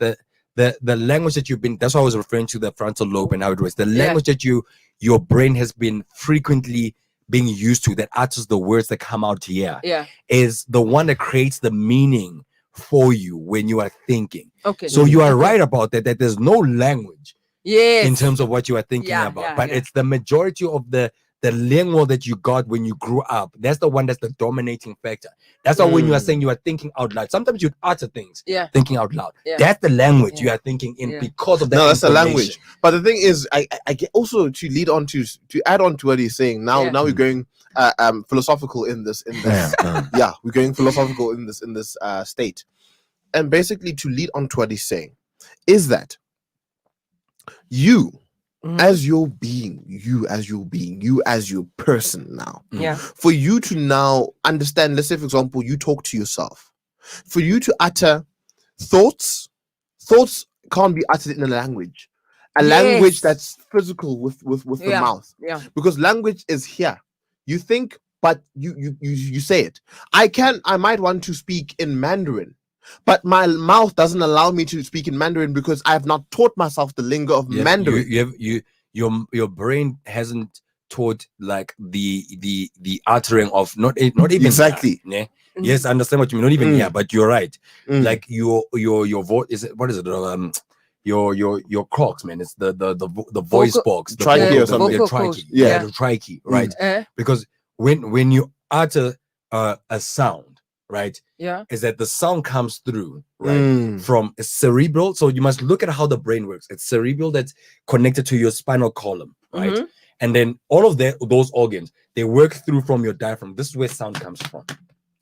the language that you've been, that's why I was referring to the frontal lobe and how it was the Yeah. language that your brain has been frequently being used to, that utters the words that come out here, Yeah. is the one that creates the meaning for you when you are thinking. Okay. So you are Okay. right about that there's no language Yes. in terms of what you are thinking Yeah, about, yeah, but yeah. it's the majority of the lingual that you got when you grew up. That's the one that's the dominating factor. That's why when you are Mm. saying you are thinking out loud, sometimes you utter things Yeah. thinking out loud. Yeah. That's the language Yeah. you are thinking in Yeah. because of that. No, that's the information. language. But the thing is, I get also to lead on to add on to what he's saying. Now Yeah. we're going philosophical in this yeah, we're going philosophical in this state. And basically to lead on to what he's saying is that you Mhm. as your being, you as your person now, Yeah. for you to now understand, let's say for example, you talk to yourself, for you to utter thoughts can't be uttered in a language, language Yes. that's physical with the Yeah. mouth, Yeah. because language is here. You think, but you say it. I might want to speak in Mandarin, but my mouth doesn't allow me to speak in Mandarin because I have not taught myself the lingo of Mandarin. Your brain hasn't taught like the uttering of not even Exactly. yeah. Mhm. Yes, I understand what you mean. Not even Mm. here, but you're right. Mm. Like your voice is it, what is it? Your crocs, man. It's the voice Vocal- box, the Trachea vocal- or something. the Vocal trachea, cords. yeah, Yeah. the trachea, right? Because when you utter a sound, right, Yeah. is that the sound comes through, right, Mm. from cerebral. So you must look at how the brain works. It's cerebral that's connected to your spinal column, right? Mhm. And then all of those organs, they work through from your diaphragm. This is where sound comes from.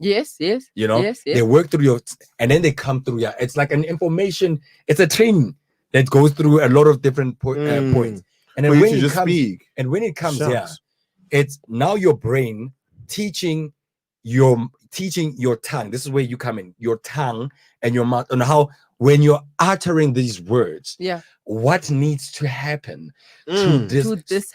Yes. Yes. You know, Yes. they Yes. work through your, and then they come through. Yeah, it's like an information. It's a training that goes through a lot of different points. And For then you when to it just comes, speak. and when it comes, yeah, Shucks. it's now your brain teaching your tongue. This is where you come in, your tongue and your mouth, and how when you're uttering these words, Yeah. what needs to happen to Mm. this. To this.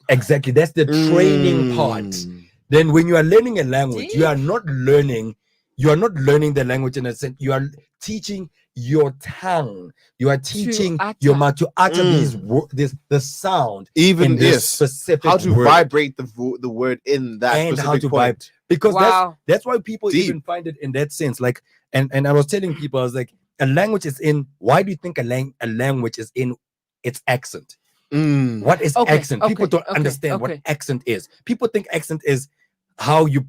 Exactly, that's the training part. Mm. Then when you are learning a language, you Deep. are not learning the language in a sense. You are teaching your tongue. You are teaching your utter. mouth to utter Mm. the sound Even in this yes, specific how to word. vibrate the word in that And how specific to point. because Wow. that's why people Deep. even find it in that sense. Like, and I was telling people, I was like, a language is in. Why do you think a language is in its accent? Mm. What is Okay, accent? People okay, don't okay, understand what okay. accent is. People think accent is how you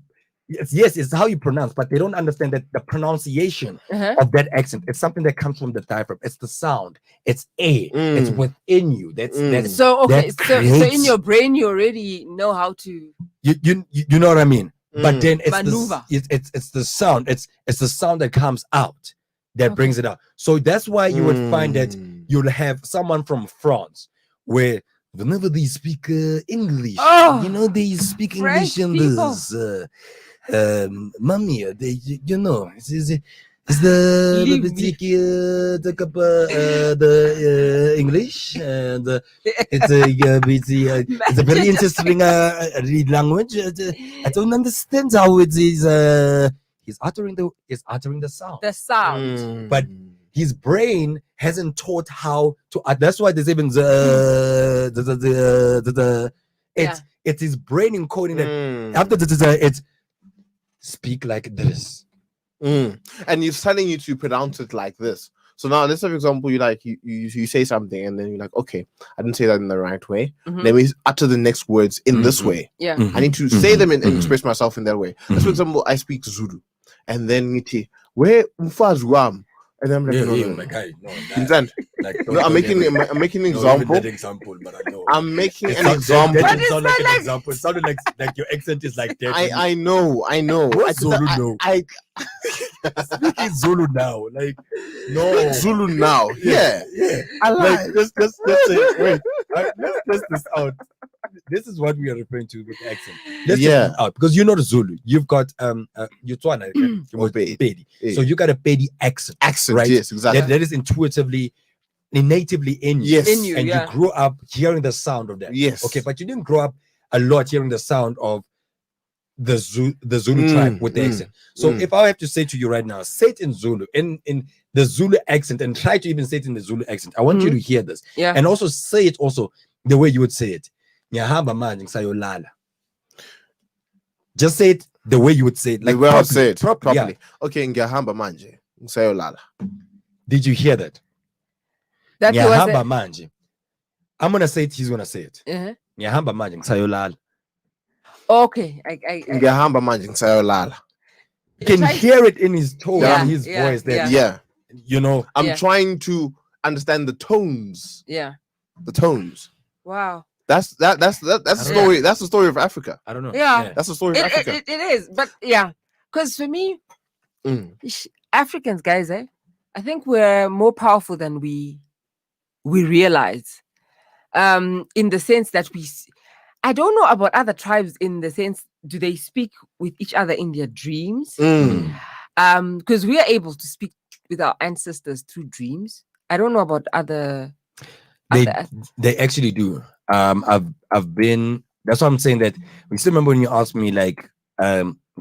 yes, it's how you pronounce, but they don't understand that the pronunciation of that accent. It's something that comes from the diaphragm. It's the sound. It's it's within you. That's So okay, that so in creates- your brain you already know how to you know what I mean. But then it's maneuver. it's the sound. It's the sound that comes out that brings it out. So that's why you would find that you'll have someone from France where whenever they speak English, you know, they speak French English in people. this mommy, they, you know, it's the Leave me. the English and it's a very interesting language. I don't understand how it is. He's uttering the sound, The sound. but his brain hasn't taught how to. That's why there's even it's his brain encoding that after it's speak like this. And he's telling you to pronounce it like this. So now, let's say, for example, you say something and then you're like, okay, I didn't say that in the right way. Let me utter the next words in this way. Yeah. I need to say them and express myself in that way. Let's, for example, I speak Zulu, and then ngithi, where umfazi wami? And then I'm like, no, my guy, no, understand? No, I'm making an example. But I know. I'm making It an sounds- that example. didn't sound like an example. It sounded like your accent is like that. I know. What's Zulu now? I Speaking Zulu now, like no Zulu now. Yeah. I Like like. let's say, wait, let's test this out. This is what we are referring to with accent. Let's test it out because you know the Zulu. You've got you Tswana, Pedi. So you got a Pedi accent, right? Yes, exactly. That is intuitively, natively in you. Yes. In you, And yeah. you grew up hearing the sound of that. Yes. Okay, but you didn't grow up a lot hearing the sound of the Zulu tribe with the accent. So if I have to say to you right now, say it in Zulu, in the Zulu accent, and try to even say it in the Zulu accent. I want you to hear this. Yeah. And also say it also the way you would say it. Nyahamba manje ngisayolala. Just say it the way you would say it. Like Like where I properly, say it properly. properly. Yeah. Okay, ngiyahamba manje. Ngisayolala. Did you hear that? That was Nyahamba it. manje. I'm gonna say it, he's gonna say it. Nyahamba manje ngisayolala. Okay. Ngiyahamba manje ngisayolala. You can hear it in his tone, Yeah, in his yeah, voice that Yeah. you know. I'm Yeah. trying to understand the tones. Yeah. The tones. Wow. That's the story. That's the story of Africa. I don't know. Yeah. That's the story of Africa. It is, but yeah, because for me, Africans, guys, I think we're more powerful than we realize. In the sense that I don't know about other tribes. In the sense, do they speak with each other in their dreams? Because we are able to speak with our ancestors through dreams. I don't know about other. They actually do. I've been. That's why I'm saying that. We still remember when you asked me like,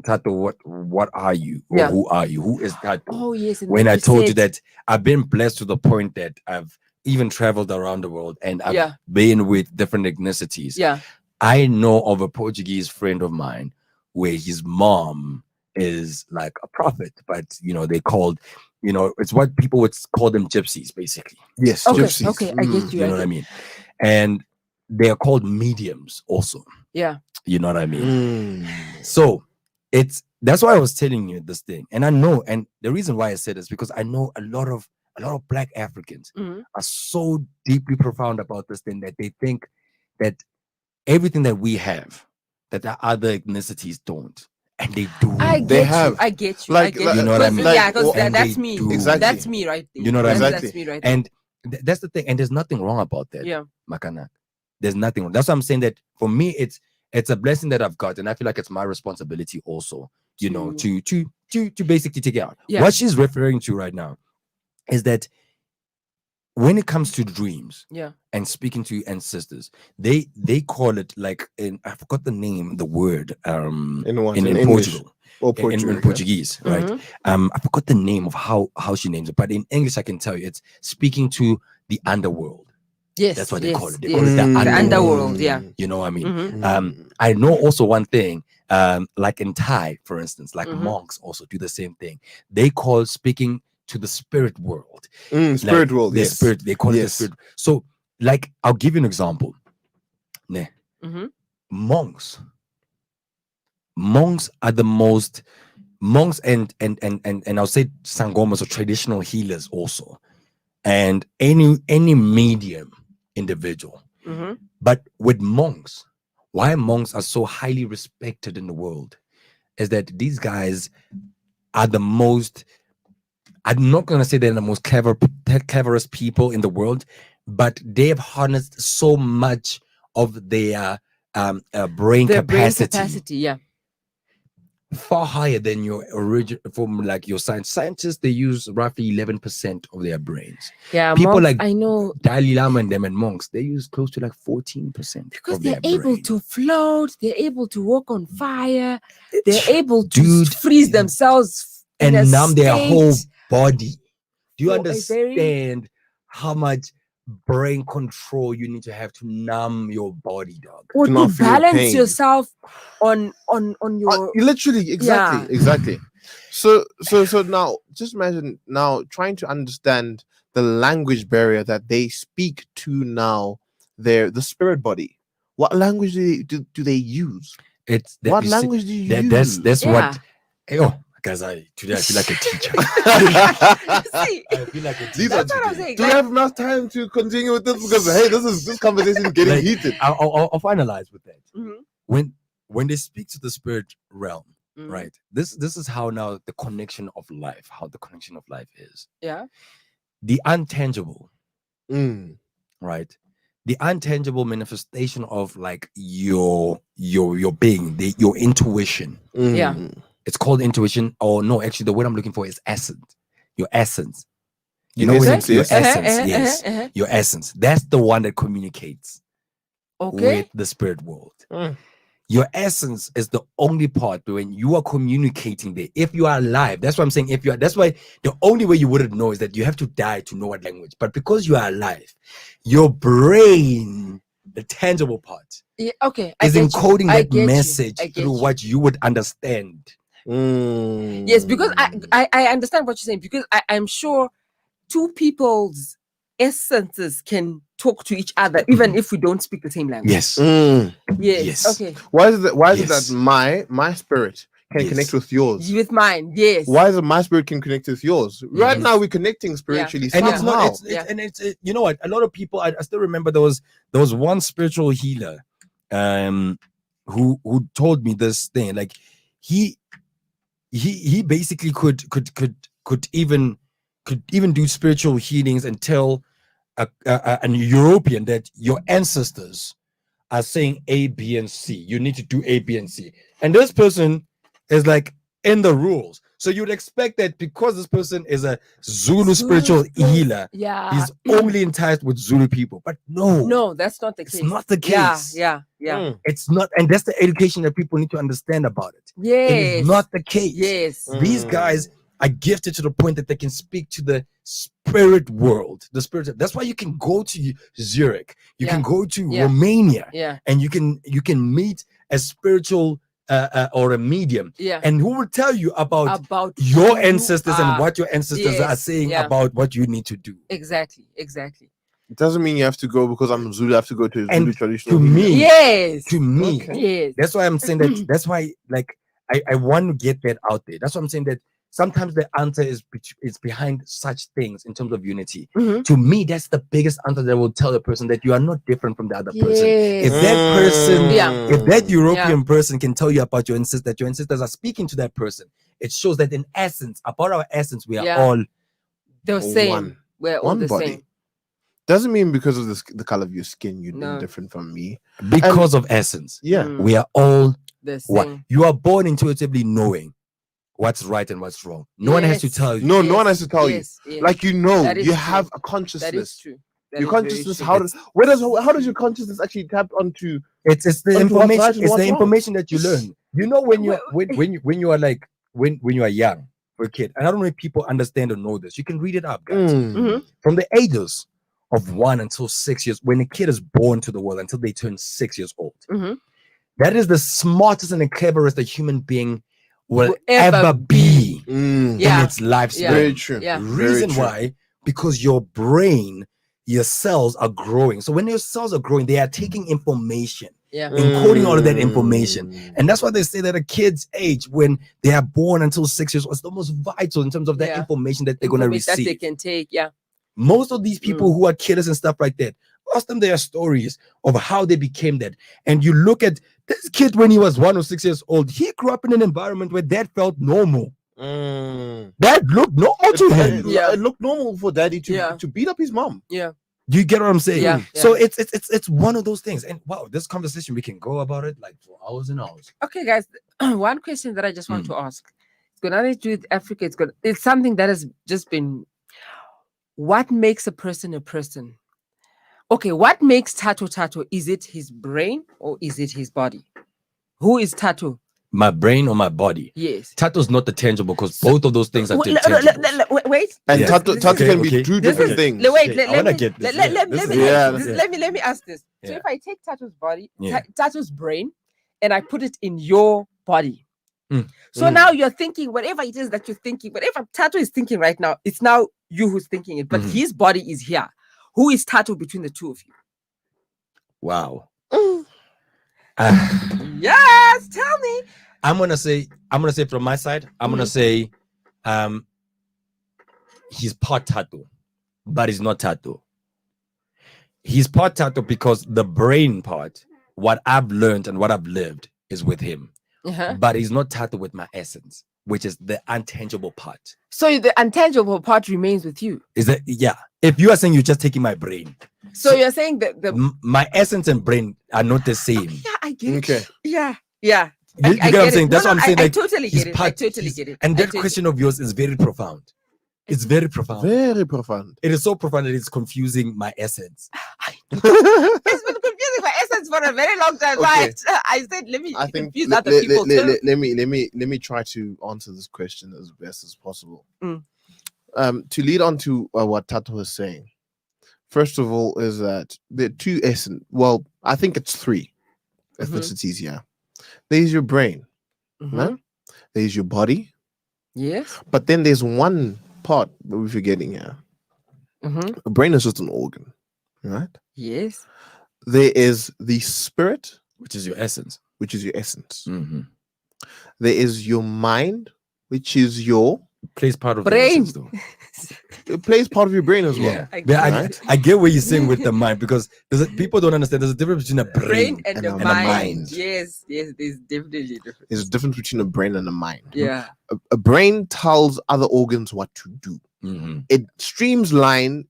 Tato, what are you? Or Yeah. who are you? Who is Tato? Oh yes. and When then I told you said- that I've been blessed to the point that I've even traveled around the world and I've Yeah. been with different ethnicities. Yeah. I know of a Portuguese friend of mine where his mom is like a prophet, but you know, they called, you know, it's what people would call them gypsies, basically. Yes, Okay. gypsies. Okay. I get you. You know what I mean? And they are called mediums also. Yeah. You know what I mean? So that's why I was telling you this thing. And I know, and the reason why I said this because I know a lot of Black Africans Mhm. are so deeply profound about this thing that they think that everything that we have, that the other ethnicities don't. And they do. I They get have. you. I get you. Like- I get like- You know what I 'Cause- mean? Yeah, because And that's they me. do. Exactly. That's me right there. You know what I mean? That's Exactly. me right there. And that's the thing. And there's nothing wrong about that. Yeah. Makanaka. There's nothing wrong. That's why I'm saying that for me, it's a blessing that I've got, and I feel like it's my responsibility also, you know, to basically take it out. Yeah. What she's referring to right now is that when it comes to dreams Yeah. and speaking to ancestors, they call it like I forgot the name, the word In what? in English Portugal. or In Portuguese. Portuguese, right? Mhm. I forgot the name of how she names it, but in English I can tell you it's speaking to the underworld. Yes. That's what they call it. They yes. call it the underworld, yeah. You know what I mean? Mhm. I know also one thing, like in Thai, for instance, like Mhm. monks also do the same thing. They call speaking to the spirit world. Spirit Like, world. The Yes. spirit, they call it the Yes. spirit. So, like, I'll give you an example. Ne, Mhm. monks monks are the most monks and I'll say sangomas or traditional healers also, and any medium individual. Mm-hmm. But with monks, why monks are so highly respected in the world is that these guys are the most, I'm not going to say they're the most cleverest people in the world, but they've harnessed so much of their brain Their brain capacity capacity, yeah. far higher than your original, from like your scientists. They use roughly 11% of their brains. Yeah, People monks, like I know, Dalai Lama and them and monks, they use close to like 14% because of they're their able brain. to float, they're able to walk on fire, they're It's- able to dude, freeze themselves in and a numb their whole state body. Do you for a very- understand how much brain control you need to have to numb your body, dog? or To to not feel balance pain. yourself on your Literally, exactly, Yeah. exactly. So now, just imagine now trying to understand the language barrier that they speak to now. The spirit body. What language do they use? It's that, What you see, language do you use? that's Yeah. what. Oh, guys, today I feel like a teacher. See, I feel like a These teacher. are that's what I'm today. saying. Do we have enough time to continue with this? Because hey, this conversation is getting Like, heated. I'll finalize with that. Mhm. When they speak to the spirit realm, Mhm. right? This is how now the connection of life, how the connection of life is. Yeah. The intangible, Mm. right? The intangible manifestation of like your being, your intuition. Yeah. Mm. It's called intuition, or no, actually, the word I'm looking for is essence. Your essence. You Your know, when essence, your yes. essence, yes, your essence. That's the one that communicates Okay. with the spirit world. Mm. Your essence is the only part when you are communicating there. If you are alive, that's what I'm saying. That's why the only way you wouldn't know is that you have to die to know what language. But because you are alive, your brain, the tangible part, Yeah, okay. is get you. encoding I that get you. message I get through you. what you would understand. Mm. Yes, because I understand what you're saying, because I'm sure two people's essences can talk to each other even if we don't speak the same language. Yes. Mm. Yes. Yes. Okay. Why is it? Why is it Yes. that my spirit can Yes. connect with yours? With mine. Yes. Why is it my spirit can connect with yours? Right Yes. now we're connecting spiritually And somehow. it's not, Yeah. you know what? A lot of people, I still remember there was one spiritual healer, who told me this thing. Like he basically could even do spiritual healings and tell an European that your ancestors are saying A, B, and C. You need to do A, B, and C. And this person is like in the rules. So you'd expect that because this person is a Zulu spiritual healer, Yeah. he's only enticed with Zulu people. But No, that's not the it's case. not the Yeah. case. Yeah. Mm. It's not, and that's the education that people need to understand about it. Yes. It is not the case. Yes. These guys are gifted to the point that they can speak to the spirit world, the spirit. That's why you can go to Zurich, you can Yeah. go to Yeah. Romania, Yeah. and you can meet a spiritual or a medium, Yeah. and who will tell you about who your you ancestors and are. what your ancestors are Yes, saying yeah. about what you need to do. Exactly. It doesn't mean you have to go because I'm Zulu. I have to go to a Zulu And traditional. to healer. me, Yes. to me, Okay. Yes. that's why I'm saying that. That's why, like, I want to get that out there. That's why I'm saying that sometimes the answer is behind such things in terms of unity. Mhm. To me, that's the biggest answer that will tell the person that you are not different from the other person. Yes. If that person, Yeah. if that European person can tell you about your ancestors, that your ancestors are speaking to that person, it shows that in essence, about our essence, we are Yeah. all The same. One. We're all One the body. same. Doesn't mean because of the color of your skin you're No. different from me. because of essence. Yeah. Mm. We are all The one. same. You are born intuitively knowing what's right and what's wrong. No one has to Yes. tell you. No, no one has to tell you. Yes, yes. Like you know, That is you true. have a That is consciousness. true. That Your is very consciousness. true. How does your consciousness actually tap onto? It's the Onto what's right information. and It's what's the wrong. information that you learn. You know when you Well, when you are like when you are young for a kid. And I don't know if people understand or know this. You can read it up, guys. Mhm. From the ages of 1 until 6 years, when a kid is born to the world until they turn 6 years old, Mhm. that is the smartest and the cleverest a human being will ever ever be Mm. Yeah. in its lifespan. Very true. Yeah. Very Reason true. why? Because your brain, your cells are growing. So when your cells are growing, they are taking information Yeah. encoding all of that information. And that's why they say that a kid's age, when they are born until 6 years old, is the most vital in terms of that Yeah. information that they're going to Information that they receive. can take. Yeah. Most of these people who are killers and stuff like that, ask them their stories of how they became that. And you look at this kid when he was 1 or 6 years old, he grew up in an environment where that felt normal. That looked normal to him. Yeah. It looked normal for daddy to Yeah. to beat up his mom. Yeah. Do you get what I'm saying? Yeah, So yeah. it's one of those things. And wow, this conversation, we can go about it like for hours and hours. Okay, guys. One question that I just want to ask. It's got nothing to do with Africa. It's something that has just been. What makes a person a person? Okay, what makes Tato? Is it his brain or is it his body? Who is Tato? My brain or my body? Yes. Tattoo's not the tangible because both of those things are Wait, tangible. wait. And Yes. tattoo Okay, can be okay. two This different is- things. Wait, Okay, I let wanna me get this. let Yeah, me this let is- me yeah, this- this- let me ask this. So Yeah. if I take Tato's body, Yeah. Tato's brain, and I put it in your body. Mm. So now you're thinking whatever it is that you're thinking, whatever Tato is thinking right now, it's now you who's thinking it, but Mhm. his body is here. Who is Tato between the two of you? Wow. Yes, tell me. I'm gonna say from my side, I'm gonna say he's part tattoo, but he's not tattoo. He's part tattoo because the brain part, what I've learned and what I've lived is with him. Uh-huh. But he's not tattoo with my essence, which is the intangible part. So the intangible part remains with you. Is that if you are saying you're just taking my brain, So you're saying that the my essence and brain are not the same. yeah, I get it. Okay. Yeah. You get what I'm saying? That's what I'm saying. I Like, totally he's get it. I part- totally he's- get it. And I that totally- question of yours is very profound. It's very profound. Very profound. It is so profound that it's confusing my essence. It's been confusing my essence for a very long time. Okay. I said, let me I think confuse other people too. let me try to answer this question as best as possible. Mm. To lead on to what Tato was saying, first of all, is that there are two essence. Well, I think it's three ethnicities here. There's your brain, Mhm. no? There's your body, Yes. but then there's one part that we're forgetting here. Mhm. The brain is just an organ, right? Yes. There is the spirit, Which is your essence. which is your essence. Mm-hmm. There is your mind, which is your Plays part of Brain. the essence, though. it plays part of your brain as well. Yeah, I yeah, get I get what you're saying with the mind because people don't understand. There's a difference between a Brain brain. and, and the a mind. mind. Yes. There's definitely difference. There's a difference between a brain and a mind. Yeah. A brain tells other organs what to do. Mm-hmm. It streamlines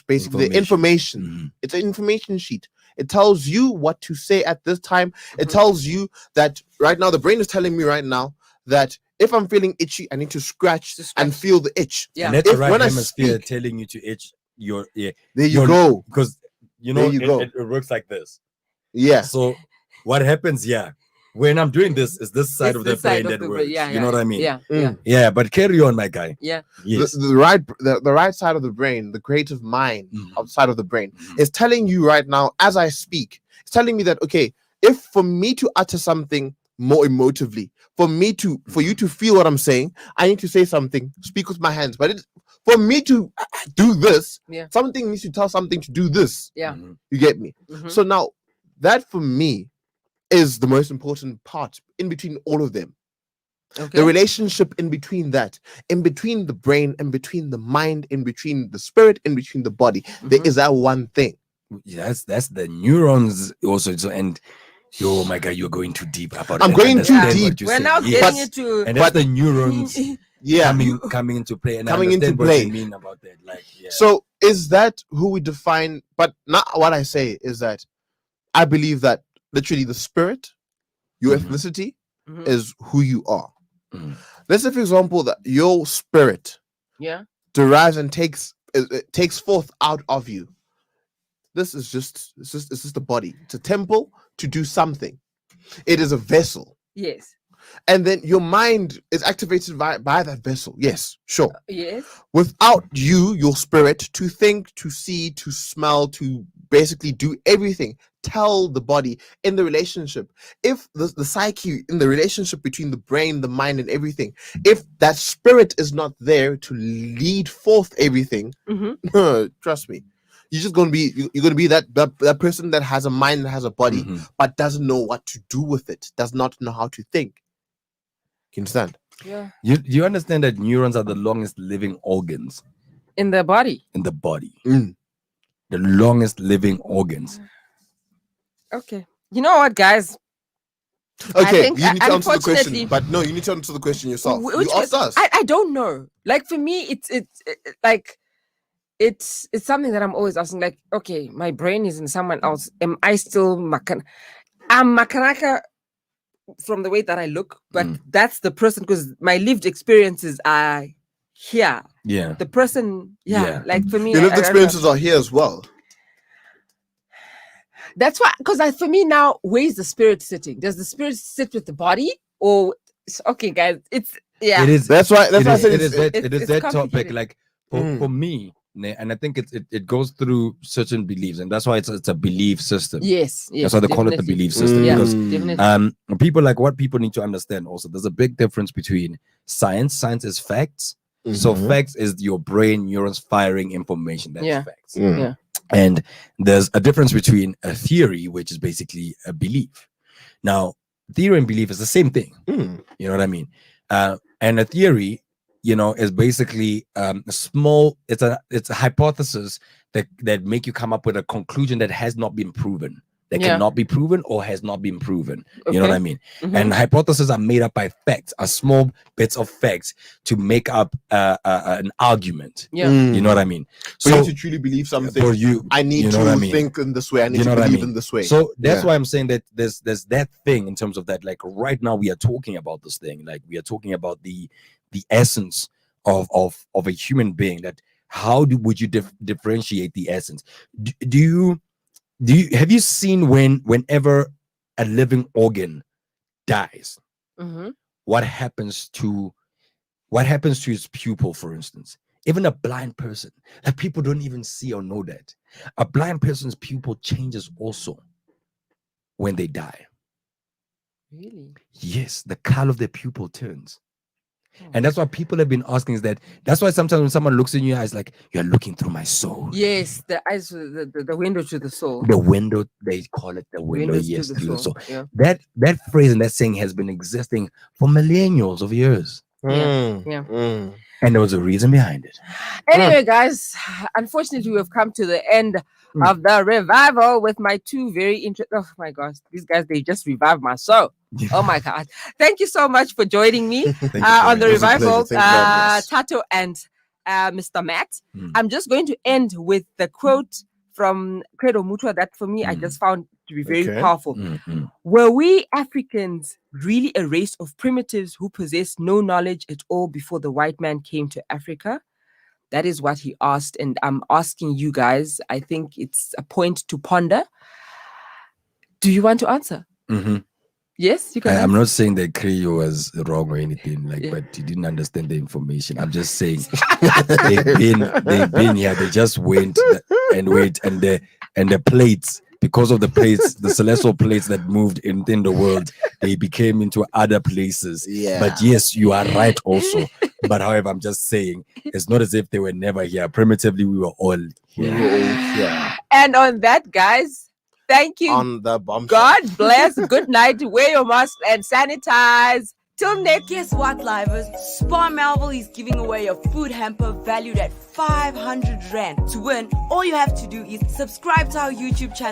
basically the information. Mm-hmm. It's an information sheet. It tells you what to say at this time. It Mhm. tells you that right now the brain is telling me right now that if I'm feeling itchy, I need to scratch, To scratch. and feel the itch. Yeah. And that's If the right when I hemisphere speak- telling you to itch your ear. There you Your- go. Because you There know you go. it works like this. Yeah. So what happens? Yeah, when I'm doing this, is this side It's of the the brain side of that the works. brain. Yeah. You know what I mean? Yeah. Mm. Yeah, but carry on, my guy. Yeah. Yes. The right side of the brain, the creative mind Mhm. outside of the brain, Mhm. is telling you right now as I speak. It's telling me that okay, if for me to utter something more emotively, for you to feel what I'm saying, I need to say something, speak with my hands. But for me to do this, Yeah. something needs to tell something to do this. Yeah. Mhm. You get me? Mhm. So now that for me is the most important part in between all of them. Okay. The relationship in between that, in between the brain, in between the mind, in between the spirit, in between the body, there Mhm. is that one thing. That's the neurons also. So and oh my god, you're going too deep about. I'm it. going too Understand deep. what you're We're saying. now Yes. getting into And that's the neurons Yeah. coming into play. And Coming I into understand what play. you mean about that. Like, yeah. So is that who we define? But not what I say is that I believe that literally the spirit, your Mhm. ethnicity, Mhm. is who you are. Mhm. Let's say, for example, that your spirit Yeah. derives and it takes forth out of you. This is it's just the body. It's a temple to do something. It is a vessel. Yes. And then your mind is activated by that vessel. Yes, sure. Yes. Without you, your spirit, to think, to see, to smell, to basically do everything, tell the body in the relationship. If the psyche in the relationship between the brain, the mind, and everything, if that spirit is not there to lead forth everything, Mhm. trust me, you're just gonna be you're gonna be that person that has a mind that has a body, Mhm. but doesn't know what to do with it, does not know how to think. You understand? Yeah. You understand that neurons are the longest living organs In the body. in the body. Mm. The longest living organs. Okay. You know what, guys? Okay, think, you need to answer the unfortunately- question, but no, you need to answer the question yourself. Which You asked us. I don't know. Like for me, it's like it's something that I'm always asking. Like, okay, my brain is in someone else. Am I still I'm Makanaka from the way that I look, but that's the person because my lived experiences are here. Yeah. The person, Yeah. like for me, Your lived I don't know. experiences are here as well. That's why, because for me now, where's the spirit sitting? Does the spirit sit with the body, or okay, guys? It's It is. That's why. That's why I said It is that. it's- It is it's that topic. complicated. Like Mm. for me, and I think it goes through certain beliefs, and that's why it's a belief system. yes. That's why they call it the definitely. belief system. Yeah, Because definitely. people like what people need to understand also. There's a big difference between science. Science is facts. So Mhm. facts is your brain neurons firing information. That's Yeah. facts. Mm. Yeah. And there's a difference between a theory, which is basically a belief. Now, theory and belief is the same thing. Mm. You know what I mean? And a theory, is basically a small. It's a hypothesis that make you come up with a conclusion that has not been proven, that Yeah. cannot be proven or has not been proven. You know what Okay. I mean? Mhm. And hypotheses are made up by facts, are small bits of facts to make up an argument. Yeah. You know what I mean? For you to truly believe something, for you, I need you know to what I mean? think in this way. I need You know to what I believe mean? in this way. So that's Yeah. why I'm saying that there's that thing in terms of that. Like right now, we are talking about this thing. Like we are talking about the essence of a human being. That how would you differentiate the essence? Do you have you seen whenever a living organ dies, Mhm. what happens to its pupil, for instance? Even a blind person, like people don't even see or know that a blind person's pupil changes also when they die. Really? Yes, the color of the pupil turns. Oh. And that's why people have been asking is that's why sometimes when someone looks in your eyes, like, you're looking through my soul. Yes, the eyes, the window to the soul. The window, they call it the window, Windows yes, to the through the soul. soul. Yeah. That phrase and that saying has been existing for millennials of years. Mm. Yeah. Mm. And there was a reason behind it. Anyway, guys, unfortunately, we've come to the end of the revival with my two very interesting. Oh my gosh, these guys, they just revived my soul. Oh my God. Thank you so much for joining me Thank you on the very It was a much. revival, pleasure. Thank you very much. Tato and Mr. Matt. Mm. I'm just going to end with the quote from Credo Mutua that for me, I Mm. just found to be very Okay. powerful. Mm. Were we Africans really a race of primitives who possessed no knowledge at all before the white man came to Africa? That is what he asked. And I'm asking you guys, I think it's a point to ponder. Do you want to answer? Mhm. Yes, you can. I'm answer. not saying that Creo was wrong or anything, like, Yeah. but he didn't understand the information. I'm just saying they've been here. They just went and the plates, because of the plates, the celestial plates that moved in the world, they became into other places. Yeah. But yes, you are right also. But however, I'm just saying it's not as if they were never here. Primitively, we were all We here. were all here And on that, guys, thank you. on the bomb. God bless. Good night. Wear your mask and sanitize. Till next. Guess what, livers? Spar Melville is giving away a food hamper valued at 500 Rand. To win, all you have to do is subscribe to our YouTube channel,